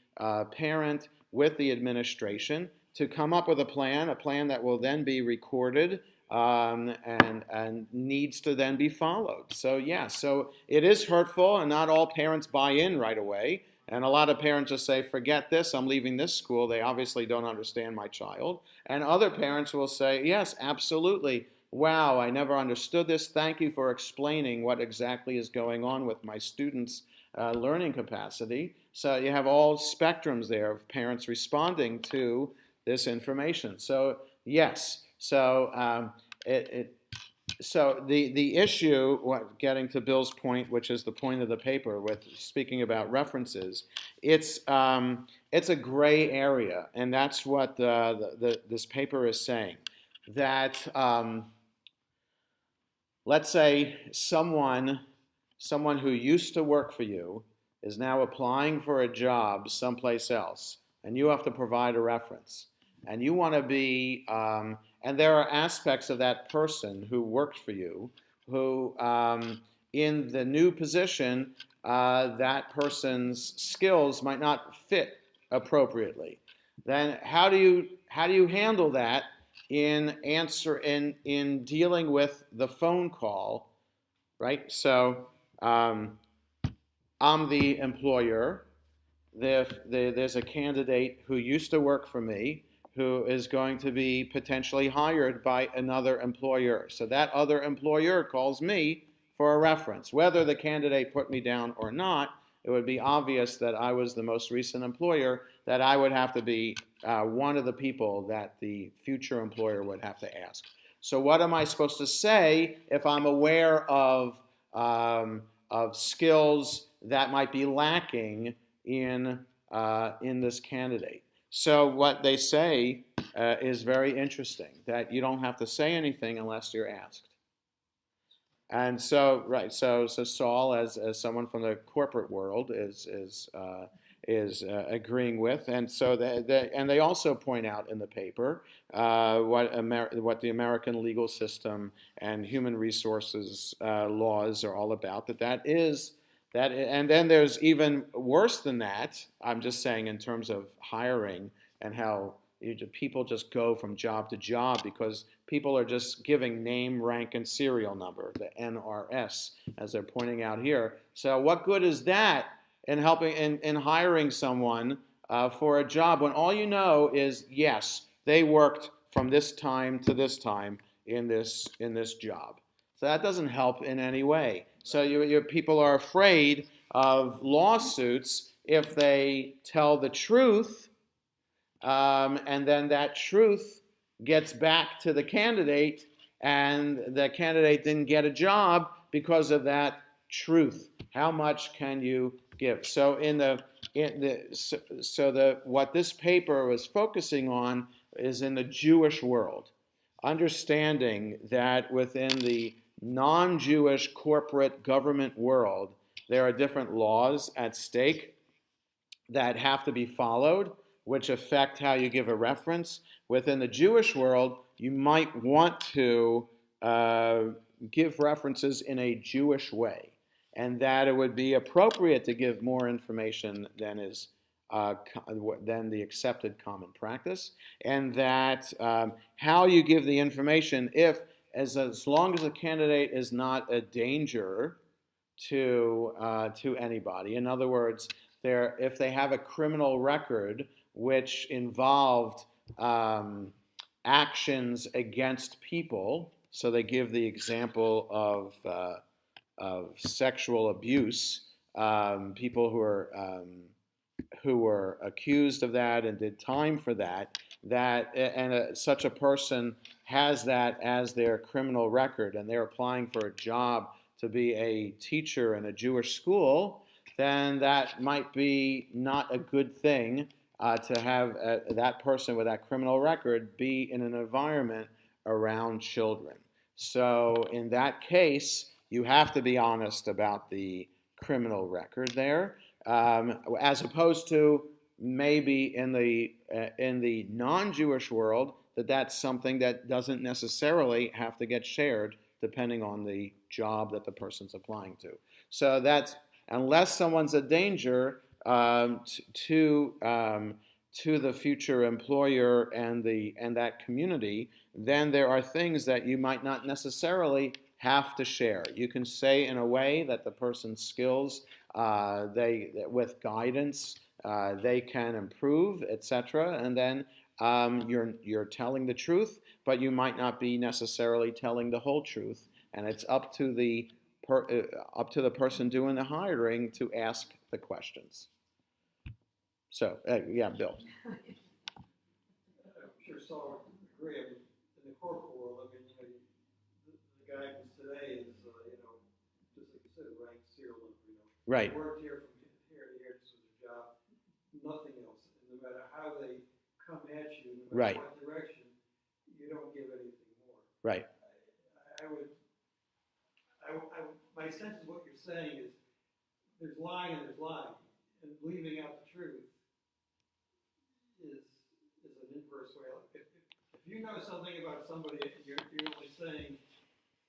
parent, with the administration, to come up with a plan that will then be recorded and needs to then be followed. So yeah, so it is hurtful, and not all parents buy in right away. And a lot of parents just say, forget this, I'm leaving this school. They obviously don't understand my child. And other parents will say, yes, absolutely. Wow, I never understood this. Thank you for explaining what exactly is going on with my students' learning capacity. So you have all spectrums there of parents responding to this information. So yes, so so the issue, getting to Bill's point, which is the point of the paper, with speaking about references, it's a gray area, and that's what this paper is saying. That let's say someone who used to work for you is now applying for a job someplace else, and you have to provide a reference, and you want to be and there are aspects of that person who worked for you who, in the new position, that person's skills might not fit appropriately. Then how do you handle that in dealing with the phone call, right? So I'm the employer. There's a candidate who used to work for me who is going to be potentially hired by another employer. So that other employer calls me for a reference. Whether the candidate put me down or not, it would be obvious that I was the most recent employer, that I would have to be one of the people that the future employer would have to ask. So what am I supposed to say if I'm aware of skills that might be lacking in this candidate? So what they say is very interesting, that you don't have to say anything unless you're asked. And so, right, so Saul, as someone from the corporate world, is agreeing with, and so they also point out in the paper what the American legal system and human resources laws are all about. And then there's even worse than that. I'm just saying in terms of hiring and how people just go from job to job because people are just giving name, rank, and serial number, the NRS, as they're pointing out here. So what good is that in helping in hiring someone for a job when all you know is, yes, they worked from this time to this time in this job? So that doesn't help in any way. So your people are afraid of lawsuits if they tell the truth, and then that truth gets back to the candidate, and the candidate didn't get a job because of that truth. How much can you give? So what this paper was focusing on is in the Jewish world, understanding that within the non-Jewish corporate government world, there are different laws at stake that have to be followed, which affect how you give a reference. Within the Jewish world, you might want to give references in a Jewish way, and that it would be appropriate to give more information than the accepted common practice, and that how you give the information, as long as the candidate is not a danger to anybody. In other words, if they have a criminal record which involved actions against people, so they give the example of sexual abuse, people who were accused of that and did time for that, such a person has that as their criminal record, and they're applying for a job to be a teacher in a Jewish school, then that might be not a good thing to have that person with that criminal record be in an environment around children. So in that case, you have to be honest about the criminal record there, as opposed to maybe in the non-Jewish world that's something that doesn't necessarily have to get shared depending on the job that the person's applying to. So that's unless someone's a danger to the future employer and that community, then there are things that you might not necessarily have to share. You can say in a way that the person's skills, with guidance, they can improve, etc. And then you're telling the truth, but you might not be necessarily telling the whole truth. And it's up to the person doing the hiring to ask the questions. So, yeah, Bill. I'm sure Saul would agree. I mean, in the corporate world, I mean, the guidance today is, just like you said, rank serial number. Right. I worked here from here to here. This was a job. Nothing else. And no matter how they come at you, no matter what direction, you don't give anything more. Right. My sense of what you're saying is there's lying and there's lying, and leaving out the truth is an inverse way. If you know something about somebody and you're only saying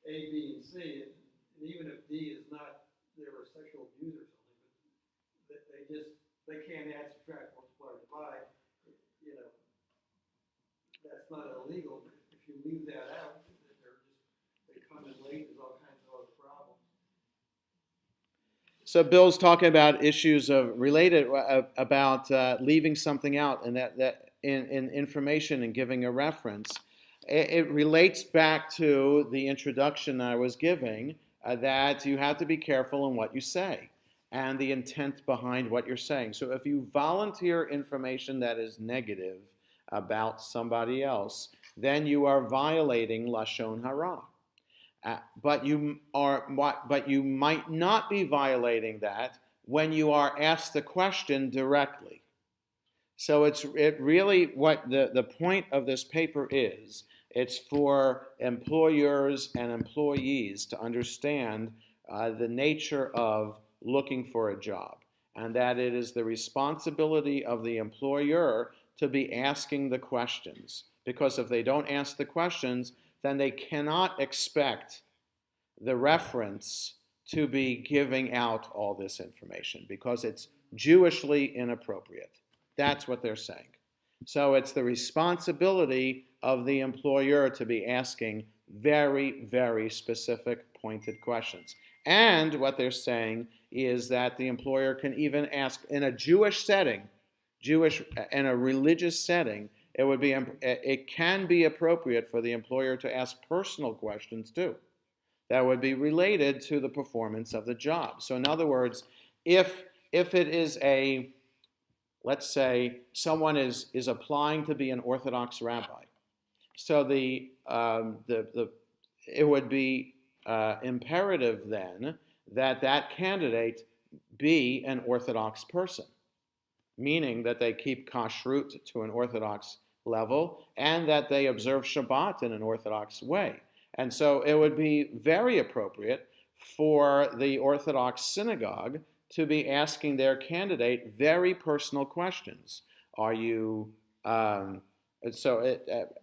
A, B, and C, and even if D is not, they were sexual abuse or something, but they can't add, subtract, multiply, divide, that's not illegal. If you leave that out, they come in late, there's all kinds of other problems. So Bill's talking about issues related about leaving something out, and that in information and giving a reference. It relates back to the introduction I was giving, that you have to be careful in what you say and the intent behind what you're saying. So if you volunteer information that is negative about somebody else, then you are violating Lashon Hara. But you might not be violating that when you are asked the question directly. So it really what the point of this paper is. It's for employers and employees to understand the nature of looking for a job, and that it is the responsibility of the employer to be asking the questions. Because if they don't ask the questions, then they cannot expect the reference to be giving out all this information because it's Jewishly inappropriate. That's what they're saying. So it's the responsibility of the employer to be asking very, very specific, pointed questions. And what they're saying is that the employer can even ask in a Jewish setting, in a religious setting, it can be appropriate for the employer to ask personal questions too. That would be related to the performance of the job. So in other words, if it is let's say someone is applying to be an Orthodox rabbi, so it would be imperative then that candidate be an Orthodox person, meaning that they keep kashrut to an Orthodox level and that they observe Shabbat in an Orthodox way. And so it would be very appropriate for the Orthodox synagogue to be asking their candidate very personal questions. Are you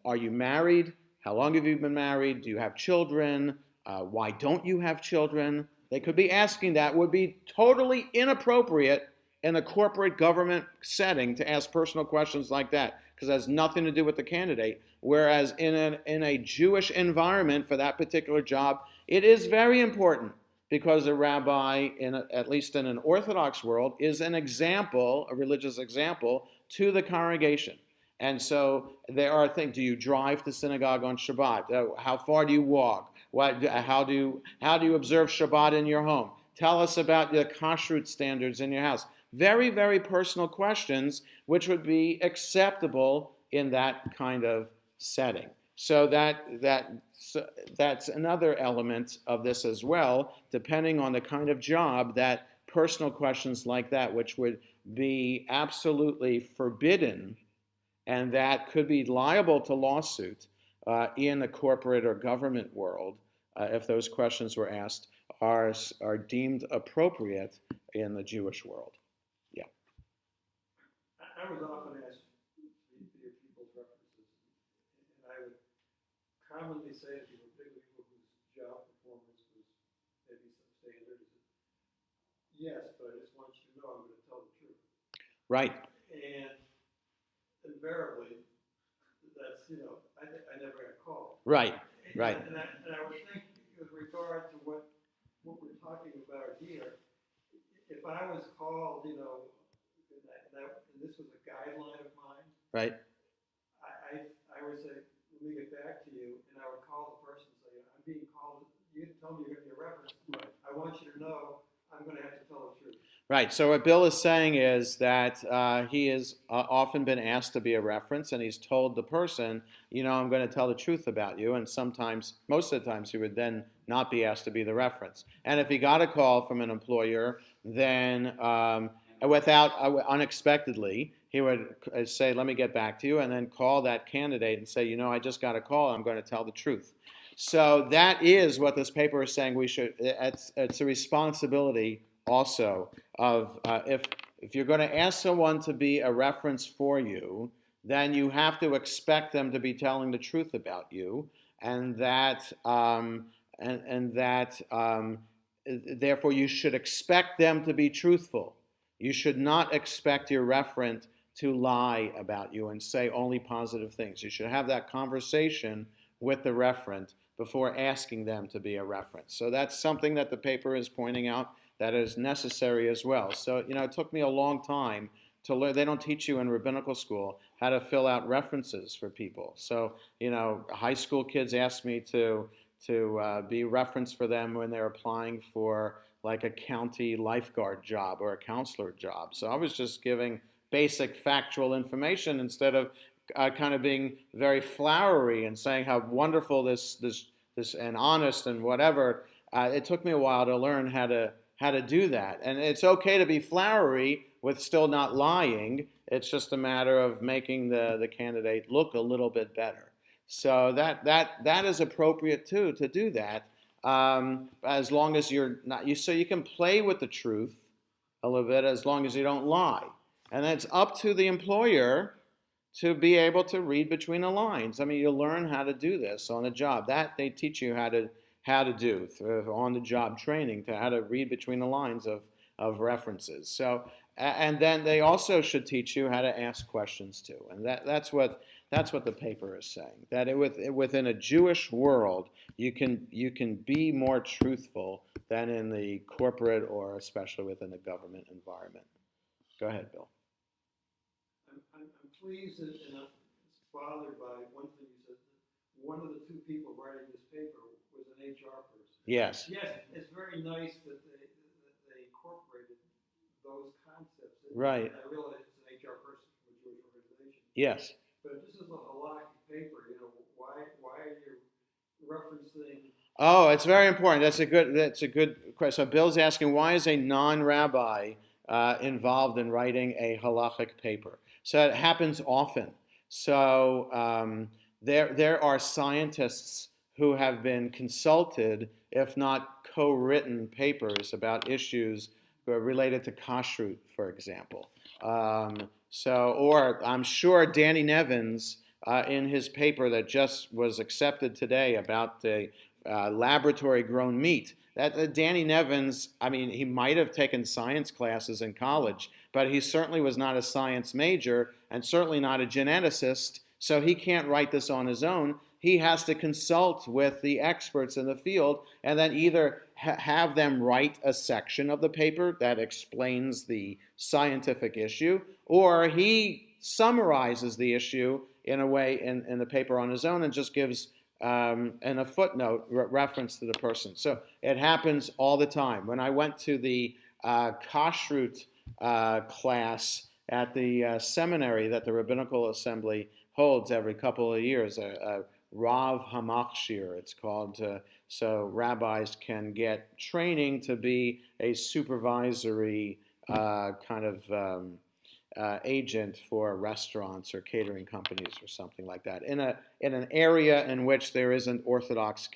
married? How long have you been married? Do you have children? Why don't you have children? They could be asking that. Would be totally inappropriate in a corporate government setting to ask personal questions like that, because it has nothing to do with the candidate. Whereas in a Jewish environment for that particular job, it is very important, because a rabbi, at least in an Orthodox world, is an example, a religious example, to the congregation. And so there are things. Do you drive to synagogue on Shabbat? How far do you walk? How do you observe Shabbat in your home? Tell us about the kashrut standards in your house. Very, very personal questions, which would be acceptable in that kind of setting. So that's another element of this as well, depending on the kind of job, that personal questions like that, which would be absolutely forbidden and that could be liable to lawsuit in the corporate or government world if those questions were asked, are deemed appropriate in the Jewish world. Yeah. I was often asked via people's references, and I would commonly say to people, particularly people whose job performance was maybe substandard, yes, but I just want you to know I'm going to tell the truth. Right. And invariably, that's, I never got called. Right. Right. And I would think with regard to what we're talking about here, if I was called, and this was a guideline of mine, Right. I would say, let me get back to you, and I would call the person and say, I'm being called, you told me you're going to be a reference, but I want you to know I'm going to have to tell the truth. Right. So what Bill is saying is that he has often been asked to be a reference, and he's told the person, I'm going to tell the truth about you. And sometimes, most of the times, he would then not be asked to be the reference. And if he got a call from an employer, then unexpectedly, he would say, let me get back to you, and then call that candidate and say, I just got a call, I'm going to tell the truth. So that is what this paper is saying we should, it's a responsibility also of if you're going to ask someone to be a reference for you, then you have to expect them to be telling the truth about you, and that therefore you should expect them to be truthful. You should not expect your referent to lie about you and say only positive things. You should have that conversation with the referent before asking them to be a reference. So that's something that the paper is pointing out that is necessary as well. So, it took me a long time to learn. They don't teach you in rabbinical school how to fill out references for people. So, high school kids asked me to be reference for them when they're applying for like a county lifeguard job or a counselor job. So I was just giving basic factual information instead of kind of being very flowery and saying how wonderful this and honest and whatever. It took me a while to learn how to do that. And it's okay to be flowery with still not lying. It's just a matter of making the candidate look a little bit better. So that is appropriate too, to do that, as long as you're not. So you can play with the truth a little bit as long as you don't lie. And then it's up to the employer to be able to read between the lines. I mean, you learn how to do this on the job. That they teach you how to do through on-the-job training, to how to read between the lines of references. So, and then they also should teach you how to ask questions too. And that's what the paper is saying. That within a Jewish world, you can be more truthful than in the corporate or especially within the government environment. Go ahead, Bill. I'm pleased and I'm bothered by one thing you said. One of the two people writing this paper was an HR person. Yes. Yes, it's very nice that they incorporated those concepts. Right. I realize it's an HR person from a Jewish organization. Yes. But if this is a halakhic paper, why are you referencing? Oh, it's very important. That's a good question. So Bill's asking, why is a non-rabbi involved in writing a halachic paper? So it happens often. So there are scientists who have been consulted, if not co-written papers about issues related to kashrut, for example. Or I'm sure Danny Nevins, in his paper that just was accepted today about the laboratory-grown meat, that Danny Nevins, I mean, he might have taken science classes in college, but he certainly was not a science major and certainly not a geneticist, so he can't write this on his own. He has to consult with the experts in the field and then either have them write a section of the paper that explains the scientific issue, or he summarizes the issue in a way in the paper on his own and just gives in a footnote reference to the person. So it happens all the time. When I went to the kashrut class at the seminary that the Rabbinical Assembly holds every couple of years, a Rav Hamachshir, it's called, so rabbis can get training to be a supervisory kind of agent for restaurants or catering companies or something like that in an area in which there isn't Orthodox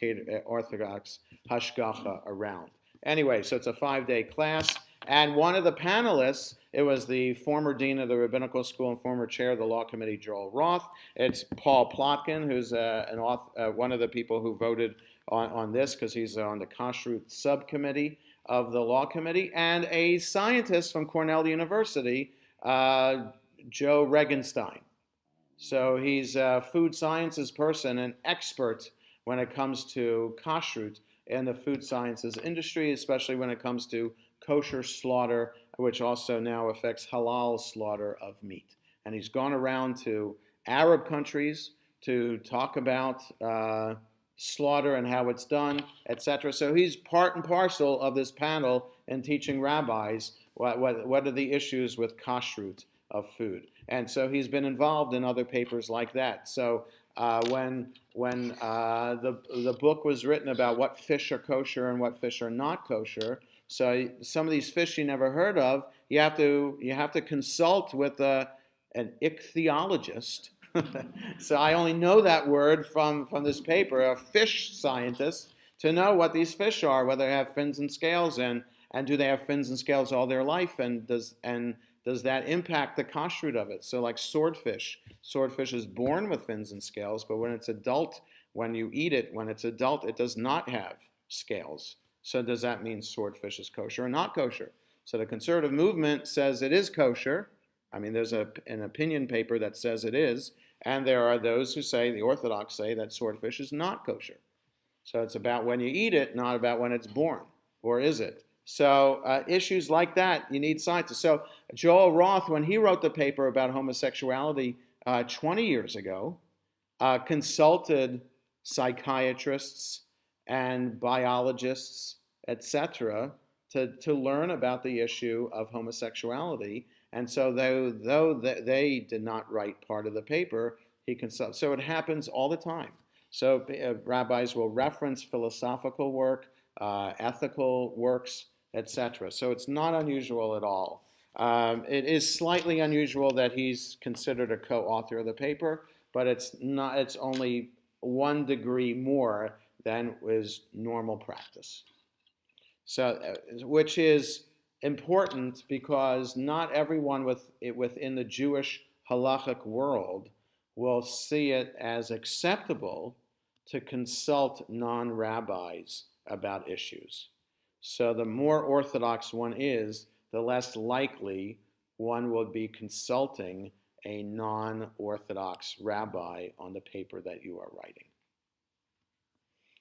hashgacha around. Anyway, so it's a 5-day class, and one of the panelists, it was the former dean of the rabbinical school and former chair of the law committee, Joel Roth. It's Paul Plotkin, who's one of the people who voted on this because he's on the kashrut subcommittee of the law committee, and a scientist from Cornell University, Joe Regenstein. So he's a food sciences person, an expert when it comes to kashrut in the food sciences industry, especially when it comes to kosher slaughter, which also now affects halal slaughter of meat. And he's gone around to Arab countries to talk about slaughter and how it's done, etc. So he's part and parcel of this panel in teaching rabbis what are the issues with kashrut of food. And so he's been involved in other papers like that. So when the book was written about what fish are kosher and what fish are not kosher, so some of these fish you never heard of, you have to consult with an ichthyologist. So I only know that word from this paper, a fish scientist, to know what these fish are, whether they have fins and scales, and do they have fins and scales all their life, and does that impact the kashrut of it? So like swordfish is born with fins and scales, but when it's adult, when you eat it, when it's adult, it does not have scales. So does that mean swordfish is kosher or not kosher? So the conservative movement says it is kosher. I mean, there's an opinion paper that says it is, and there are those who say, the Orthodox say, that swordfish is not kosher. So it's about when you eat it, not about when it's born, or is it? So issues like that, you need scientists. So Joel Roth, when he wrote the paper about homosexuality 20 years ago, consulted psychiatrists and biologists, etc., to learn about the issue of homosexuality. And so though they did not write part of the paper, he consulted. So it happens all the time. So rabbis will reference philosophical work, ethical works, etc. So it's not unusual at all. It is slightly unusual that he's considered a co-author of the paper, but it's not. It's only 1 degree more than is normal practice. So, which is important because not everyone within the Jewish halachic world will see it as acceptable to consult non-rabbis about issues. So the more orthodox one is, the less likely one will be consulting a non-orthodox rabbi on the paper that you are writing.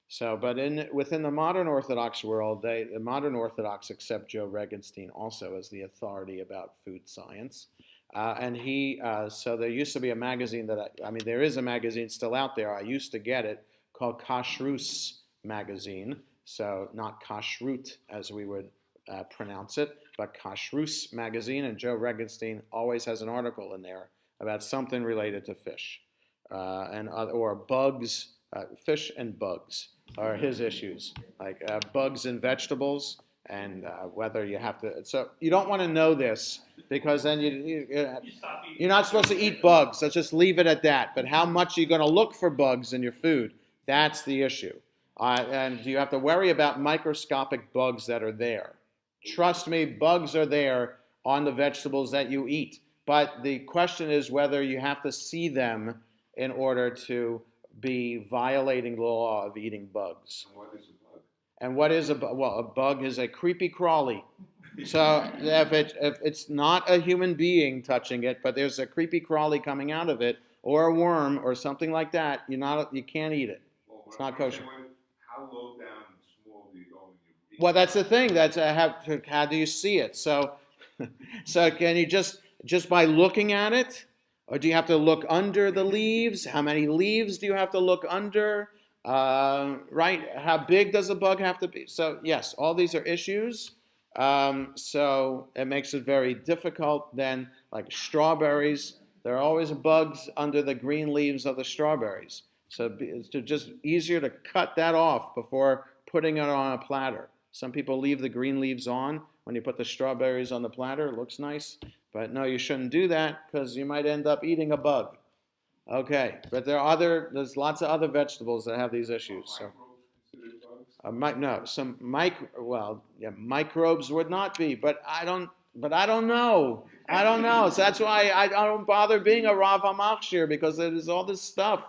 So, but within the modern Orthodox world, the modern Orthodox accept Joe Regenstein also as the authority about food science. And so there used to be a magazine there is a magazine still out there. I used to get it, called Kashrus magazine. So not kashrut as we would pronounce it, but Kashrus magazine. And Joe Regenstein always has an article in there about something related to fish or bugs. Fish and bugs are his issues, like bugs in vegetables, and whether you have to. So you don't want to know this because then you're not supposed to eat bugs. So just leave it at that. But how much are you going to look for bugs in your food? That's the issue. And you have to worry about microscopic bugs that are there. Trust me, bugs are there on the vegetables that you eat. But the question is whether you have to see them in order to be violating the law of eating bugs. And what is a bug? And what is a bug? Well, a bug is a creepy crawly. So if it's not a human being touching it, but there's a creepy crawly coming out of it, or a worm, or something like that, you can't eat it. Well, It's not kosher. How low down and small do you go when you eat? Well, that's the thing. That's how do you see it? So can you just by looking at it? Or do you have to look under the leaves? How many leaves do you have to look under? Right? How big does a bug have to be? So yes, all these are issues. So it makes it very difficult then, like strawberries. There are always bugs under the green leaves of the strawberries. So it's just easier to cut that off before putting it on a platter. Some people leave the green leaves on when you put the strawberries on the platter. It looks nice. But no, you shouldn't do that because you might end up eating a bug. Okay, but there's lots of other vegetables that have these issues. So, microbes would not be, but I don't know. I don't know. So that's why I don't bother being a Rav HaMachshir, because there's all this stuff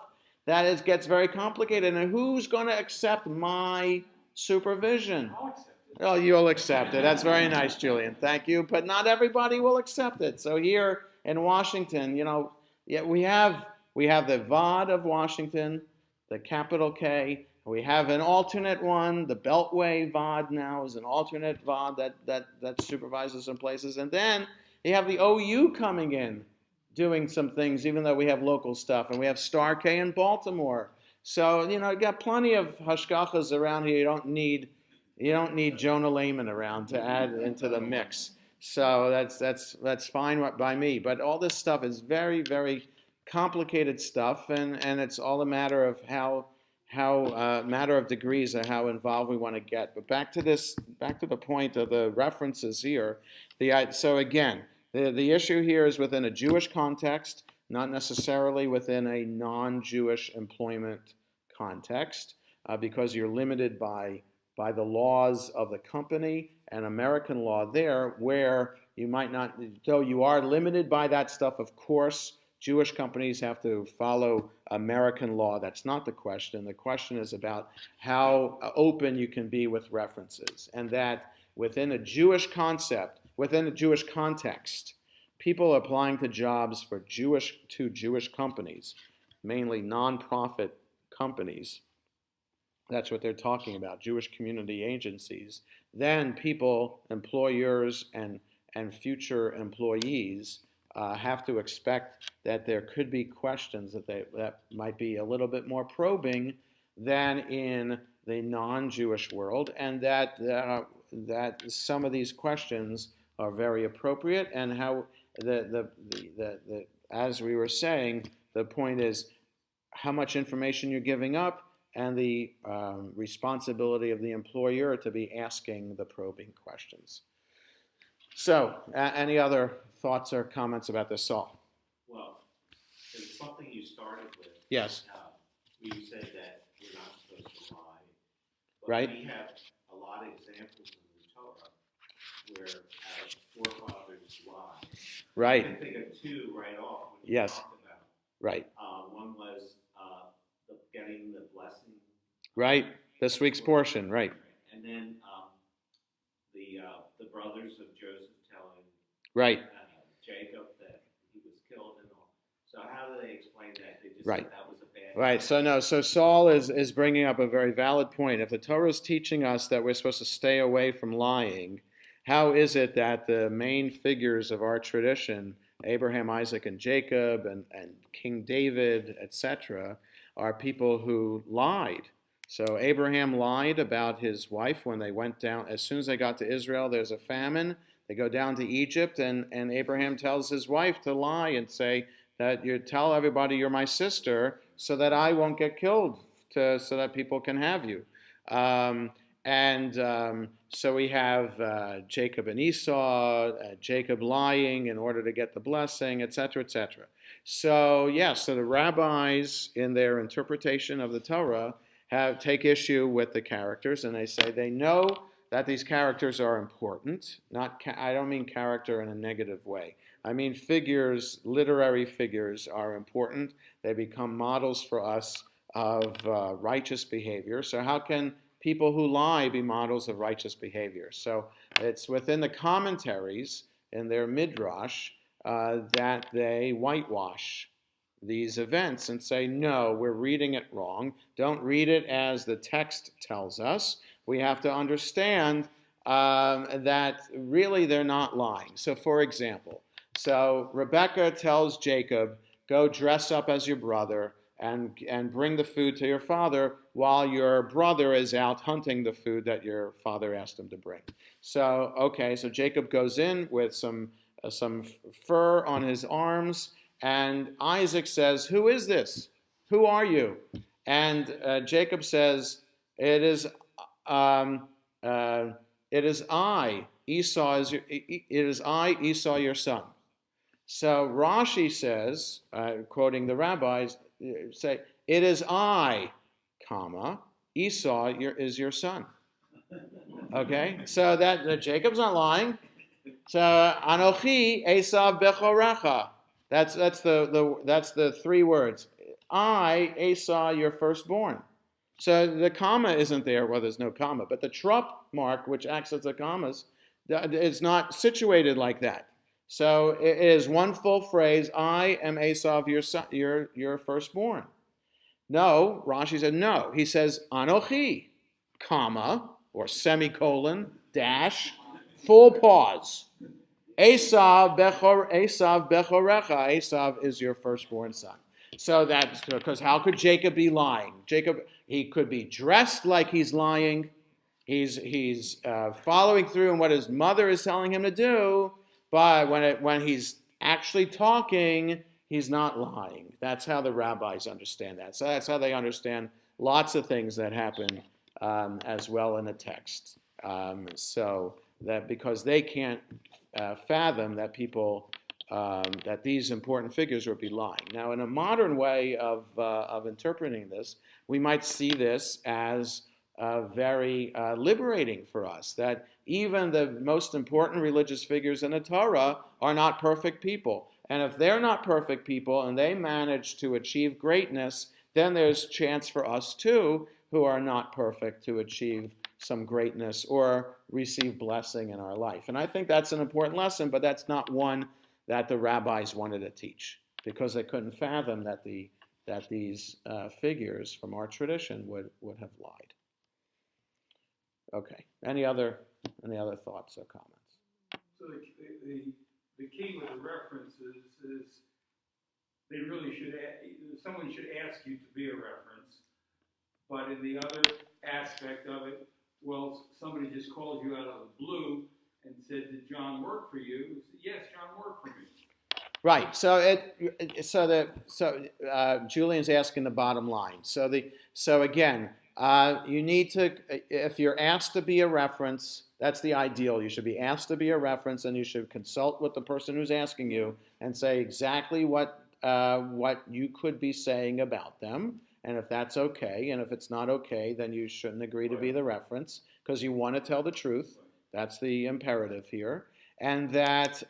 that gets very complicated. And who's going to accept my supervision? I'll accept it. Oh, you'll accept it. That's very nice, Julian. Thank you. But not everybody will accept it. So here in Washington, we have the VOD of Washington, the capital K. We have an alternate one. The Beltway VOD now is an alternate VOD that supervises some places. And then you have the OU coming in, doing some things, even though we have local stuff. And we have Star K in Baltimore. So, you got plenty of hashgachas around here. You don't need Jonah Lehman around to add into the mix. So that's fine by me. But all this stuff is very, very complicated stuff, and it's all a matter of how matter of degrees of how involved we want to get. But back to the point of the references here. So again, the issue here is within a Jewish context, not necessarily within a non-Jewish employment context, because you're limited by the laws of the company and American law there, where you might not, though you are limited by that stuff, of course. Jewish companies have to follow American law. That's not the question. The question is about how open you can be with references, and that within a Jewish concept, within a Jewish context, people applying to jobs for Jewish companies, mainly nonprofit companies, that's what they're talking about, Jewish community agencies, then people, employers, and future employees have to expect that there could be questions that might be a little bit more probing than in the non-Jewish world, and that some of these questions are very appropriate, and how as we were saying, the point is how much information you're giving up, and the responsibility of the employer to be asking the probing questions. So, any other thoughts or comments about this, Saul? Well, there's something you started with. Yes. You said that we're not supposed to lie. But Right. We have a lot of examples in the Torah where our forefathers lied. Right. I can think of two right off. When you Yes. talked about. Right. One was getting the blessing. Right. This week's portion. Right. And then the brothers of Joseph telling Right. Jacob that he was killed and all. So how do they explain that? They just Right. said that was a bad. Right. So Saul is bringing up a very valid point. If the Torah is teaching us that we're supposed to stay away from lying, how is it that the main figures of our tradition, Abraham, Isaac, and Jacob, and King David, etc., are people who lied? So Abraham lied about his wife when they went down. As soon as they got to Israel, there's a famine. They go down to Egypt, and Abraham tells his wife to lie and say that you tell everybody you're my sister so that I won't get killed, so that people can have you. So we have Jacob and Esau, Jacob lying in order to get the blessing, etc., etc. So so the rabbis, in their interpretation of the Torah, take issue with the characters, and they say they know that these characters are important. I don't mean character in a negative way. I mean figures, literary figures are important. They become models for us of righteous behavior. So how can people who lie be models of righteous behavior? So it's within the commentaries in their midrash that they whitewash these events and say, no, we're reading it wrong. Don't read it as the text tells us. We have to understand that really they're not lying. So for example, Rebecca tells Jacob, go dress up as your brother and bring the food to your father while your brother is out hunting the food that your father asked him to bring. So Jacob goes in with some fur on his arms And Isaac says, "Who is this? Who are you?" And Jacob says, "It is, um, it is I, Esau. It is I, Esau, your son." So Rashi says, quoting the rabbis, say, "It is I, comma, Esau is your son." Okay, so that Jacob's not lying. So Anochi Esav Bechorecha. That's the three words. I, Esau, your firstborn. So the comma isn't there. Well, there's no comma, but the trop mark, which acts as a commas, is not situated like that. So it is one full phrase. I am Esau, your son, your firstborn. No, Rashi said no. He says Anochi, comma or semicolon dash full pause. Esav Bechorecha. Esav is your firstborn son. So that's because how could Jacob be lying? Jacob, he could be dressed like he's lying. He's following through on what his mother is telling him to do, but when he's actually talking, he's not lying. That's how the rabbis understand that. So that's how they understand lots of things that happen as well in the text. So that because they can't fathom that people that these important figures would be lying. Now, in a modern way of interpreting this, we might see this as very liberating for us. That even the most important religious figures in the Torah are not perfect people, and if they're not perfect people and they manage to achieve greatness, then there's chance for us too, who are not perfect, to achieve some greatness or receive blessing in our life. And I think that's an important lesson, but that's not one that the rabbis wanted to teach because they couldn't fathom that these figures from our tradition would have lied. Okay. Any other thoughts or comments? So the key with the references is they really should, someone should ask you to be a reference, but in the other aspect of it, well, somebody just called you out of the blue and said, "Did John work for you?" You said, "Yes, John worked for me." Right. So Julian's asking the bottom line. So again, you need to, if you're asked to be a reference, that's the ideal. You should be asked to be a reference, and you should consult with the person who's asking you and say exactly what you could be saying about them. And if that's okay, and if it's not okay, then you shouldn't agree to be the reference because you want to tell the truth. That's the imperative here. And that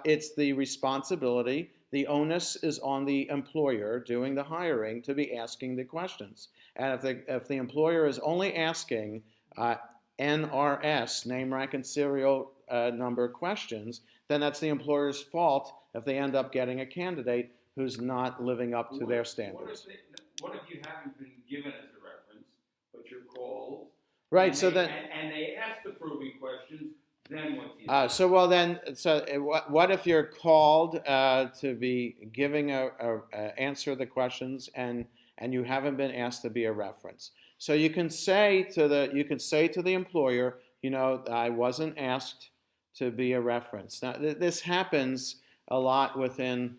it's the responsibility, the onus is on the employer doing the hiring to be asking the questions. And if the employer is only asking NRS, name, rank, and serial number questions, then that's the employer's fault if they end up getting a candidate who's not living up to their standards. What if you haven't been given as a reference, but you're called? Right. And they ask the probing questions. Then what do you do? What if you're called to be giving answer the questions and you haven't been asked to be a reference? So you can say to the employer, I wasn't asked to be a reference. Now this happens a lot within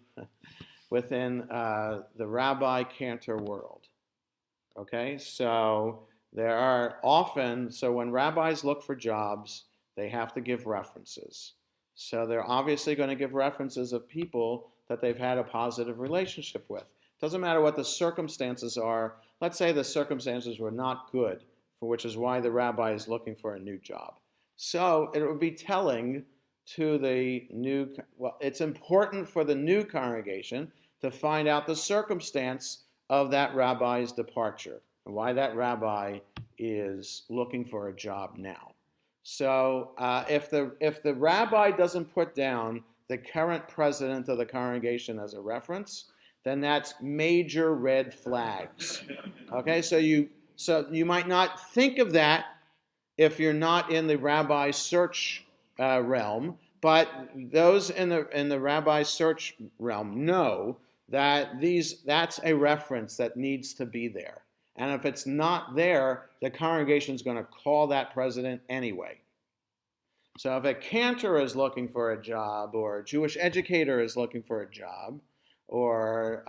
the rabbi cantor world. Okay, so there are often when rabbis look for jobs, they have to give references. So they're obviously going to give references of people that they've had a positive relationship with. Doesn't matter what the circumstances are. Let's say the circumstances were not good, which is why the rabbi is looking for a new job. So it would be telling to it's important for the new congregation to find out the circumstance of that rabbi's departure and why that rabbi is looking for a job now. So if the rabbi doesn't put down the current president of the congregation as a reference, then that's major red flags. Okay, so you might not think of that if you're not in the rabbi search realm, but those in the rabbi search realm know that that's a reference that needs to be there. And if it's not there, the congregation is going to call that president anyway. So if a cantor is looking for a job, or a Jewish educator is looking for a job, or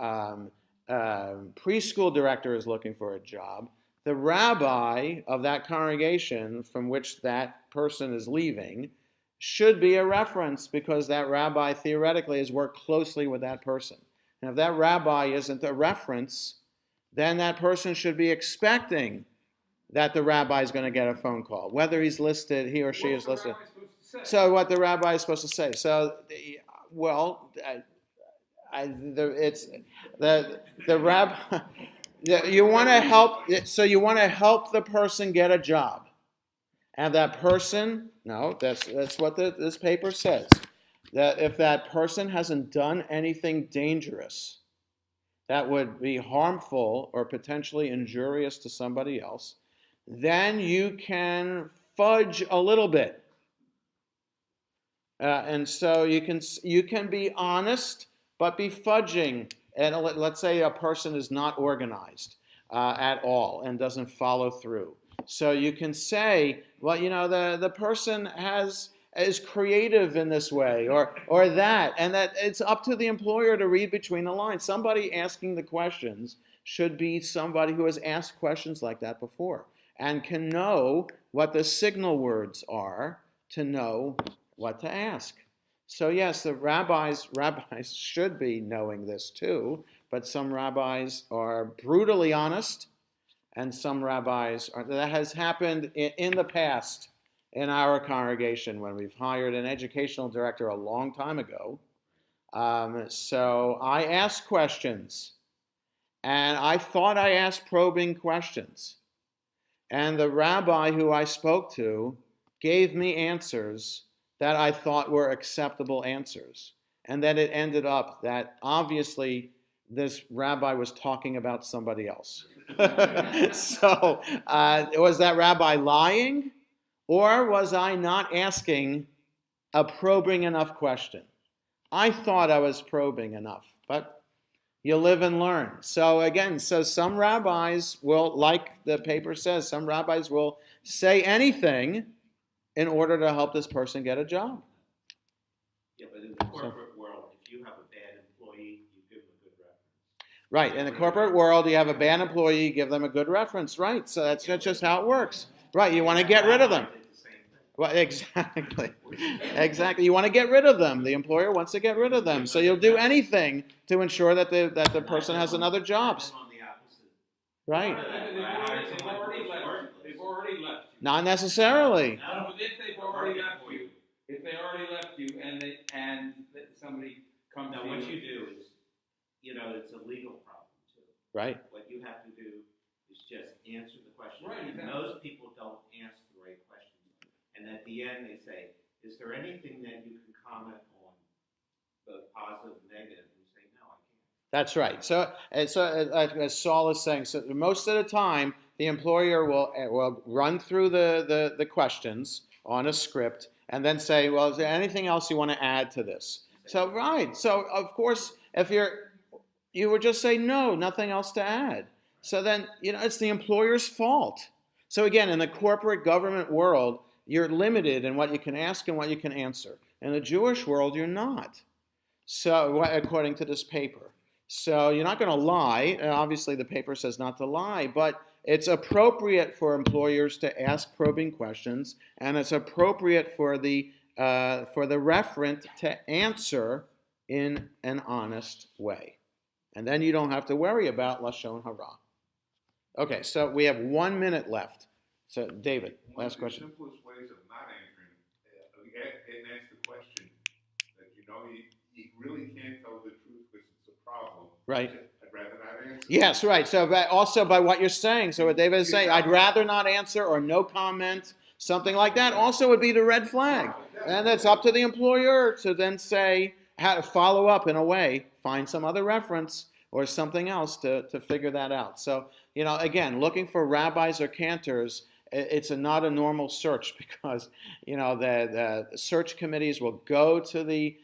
preschool director is looking for a job, the rabbi of that congregation from which that person is leaving should be a reference, because that rabbi theoretically has worked closely with that person. And if that rabbi isn't a reference, then that person should be expecting that the rabbi is going to get a phone call, whether he's listed, he or she is listed. What's the rabbi supposed to say? So what the rabbi is supposed to say. So, well, it's the rabbi. You want to help. So you want to help the person get a job, and that person. No, that's what this paper says. That if that person hasn't done anything dangerous that would be harmful or potentially injurious to somebody else, then you can fudge a little bit. And so you can be honest, but be fudging. And let's say a person is not organized at all and doesn't follow through. So you can say, well, the person is creative in this way or that, and that it's up to the employer to read between the lines. Somebody asking the questions should be somebody who has asked questions like that before and can know what the signal words are to know what to ask. So yes, the rabbis should be knowing this too, but some rabbis are brutally honest, and some rabbis are. That has happened in the past in our congregation when we've hired an educational director a long time ago. So I asked questions, and I thought I asked probing questions. And the rabbi who I spoke to gave me answers that I thought were acceptable answers. And then it ended up that obviously this rabbi was talking about somebody else. So was that rabbi lying? Or was I not asking a probing enough question? I thought I was probing enough, but you live and learn. So again, some rabbis will, like the paper says, some rabbis will say anything in order to help this person get a job. Yeah, but in the corporate world, if you have a bad employee, you give them a good reference. Right, in the corporate world, you have a bad employee, you give them a good reference, right? So that's just how it works. Right, you want to get rid of them. Well, exactly. Exactly. You want to get rid of them. The employer wants to get rid of them. So you'll do anything to ensure that the person has another job. Right. They've already left you. Not necessarily. No, but if they've already left you, and somebody comes to you. Now, what you do is, it's a legal problem too. Right. What you have to do is just answer the question. Right, And exactly. most people don't ask the right questions. And at the end, they say, is there anything that you can comment on, both positive and negative? And you say, no, I can't. That's right. So as Saul is saying, so most of the time, the employer will run through the questions on a script and then say, well, is there anything else you want to add to this? So, right. So, of course, if you would just say, no, nothing else to add. So then, it's the employer's fault. So again, in the corporate government world, you're limited in what you can ask and what you can answer. In the Jewish world, you're not. So, according to this paper. So you're not going to lie. Obviously, the paper says not to lie, but it's appropriate for employers to ask probing questions, and it's appropriate for the referent to answer in an honest way. And then you don't have to worry about Lashon Hara. Okay, so we have 1 minute left. So, David, last question. One of the simplest ways of not answering, and ask the question that you really can't tell the truth because it's a problem. Right. I'd rather not answer. Yes, right. So also by what you're saying, so what David is saying, I'd rather not answer or no comment, something like that also would be the red flag. And it's up to the employer to then say, how to follow up in a way, find some other reference or something else to figure that out. So, again, looking for rabbis or cantors, it's not a normal search because, the search committees will go to the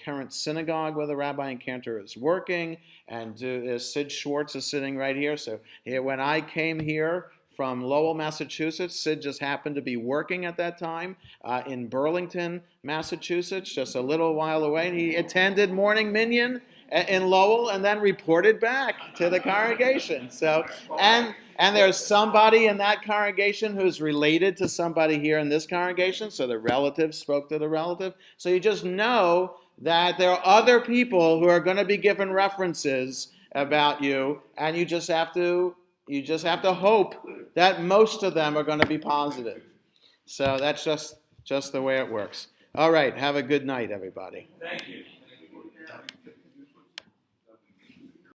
current synagogue where the rabbi and cantor is working, and Sid Schwartz is sitting right here. So when I came here from Lowell, Massachusetts. Sid just happened to be working at that time in Burlington, Massachusetts, just a little while away. And he attended morning minyan in Lowell and then reported back to the congregation. So, and there's somebody in that congregation who's related to somebody here in this congregation. So the relative spoke to the relative. So you just know that there are other people who are going to be given references about you, and you just have to hope that most of them are going to be positive. So that's just the way it works. All right, have a good night, everybody. Thank you.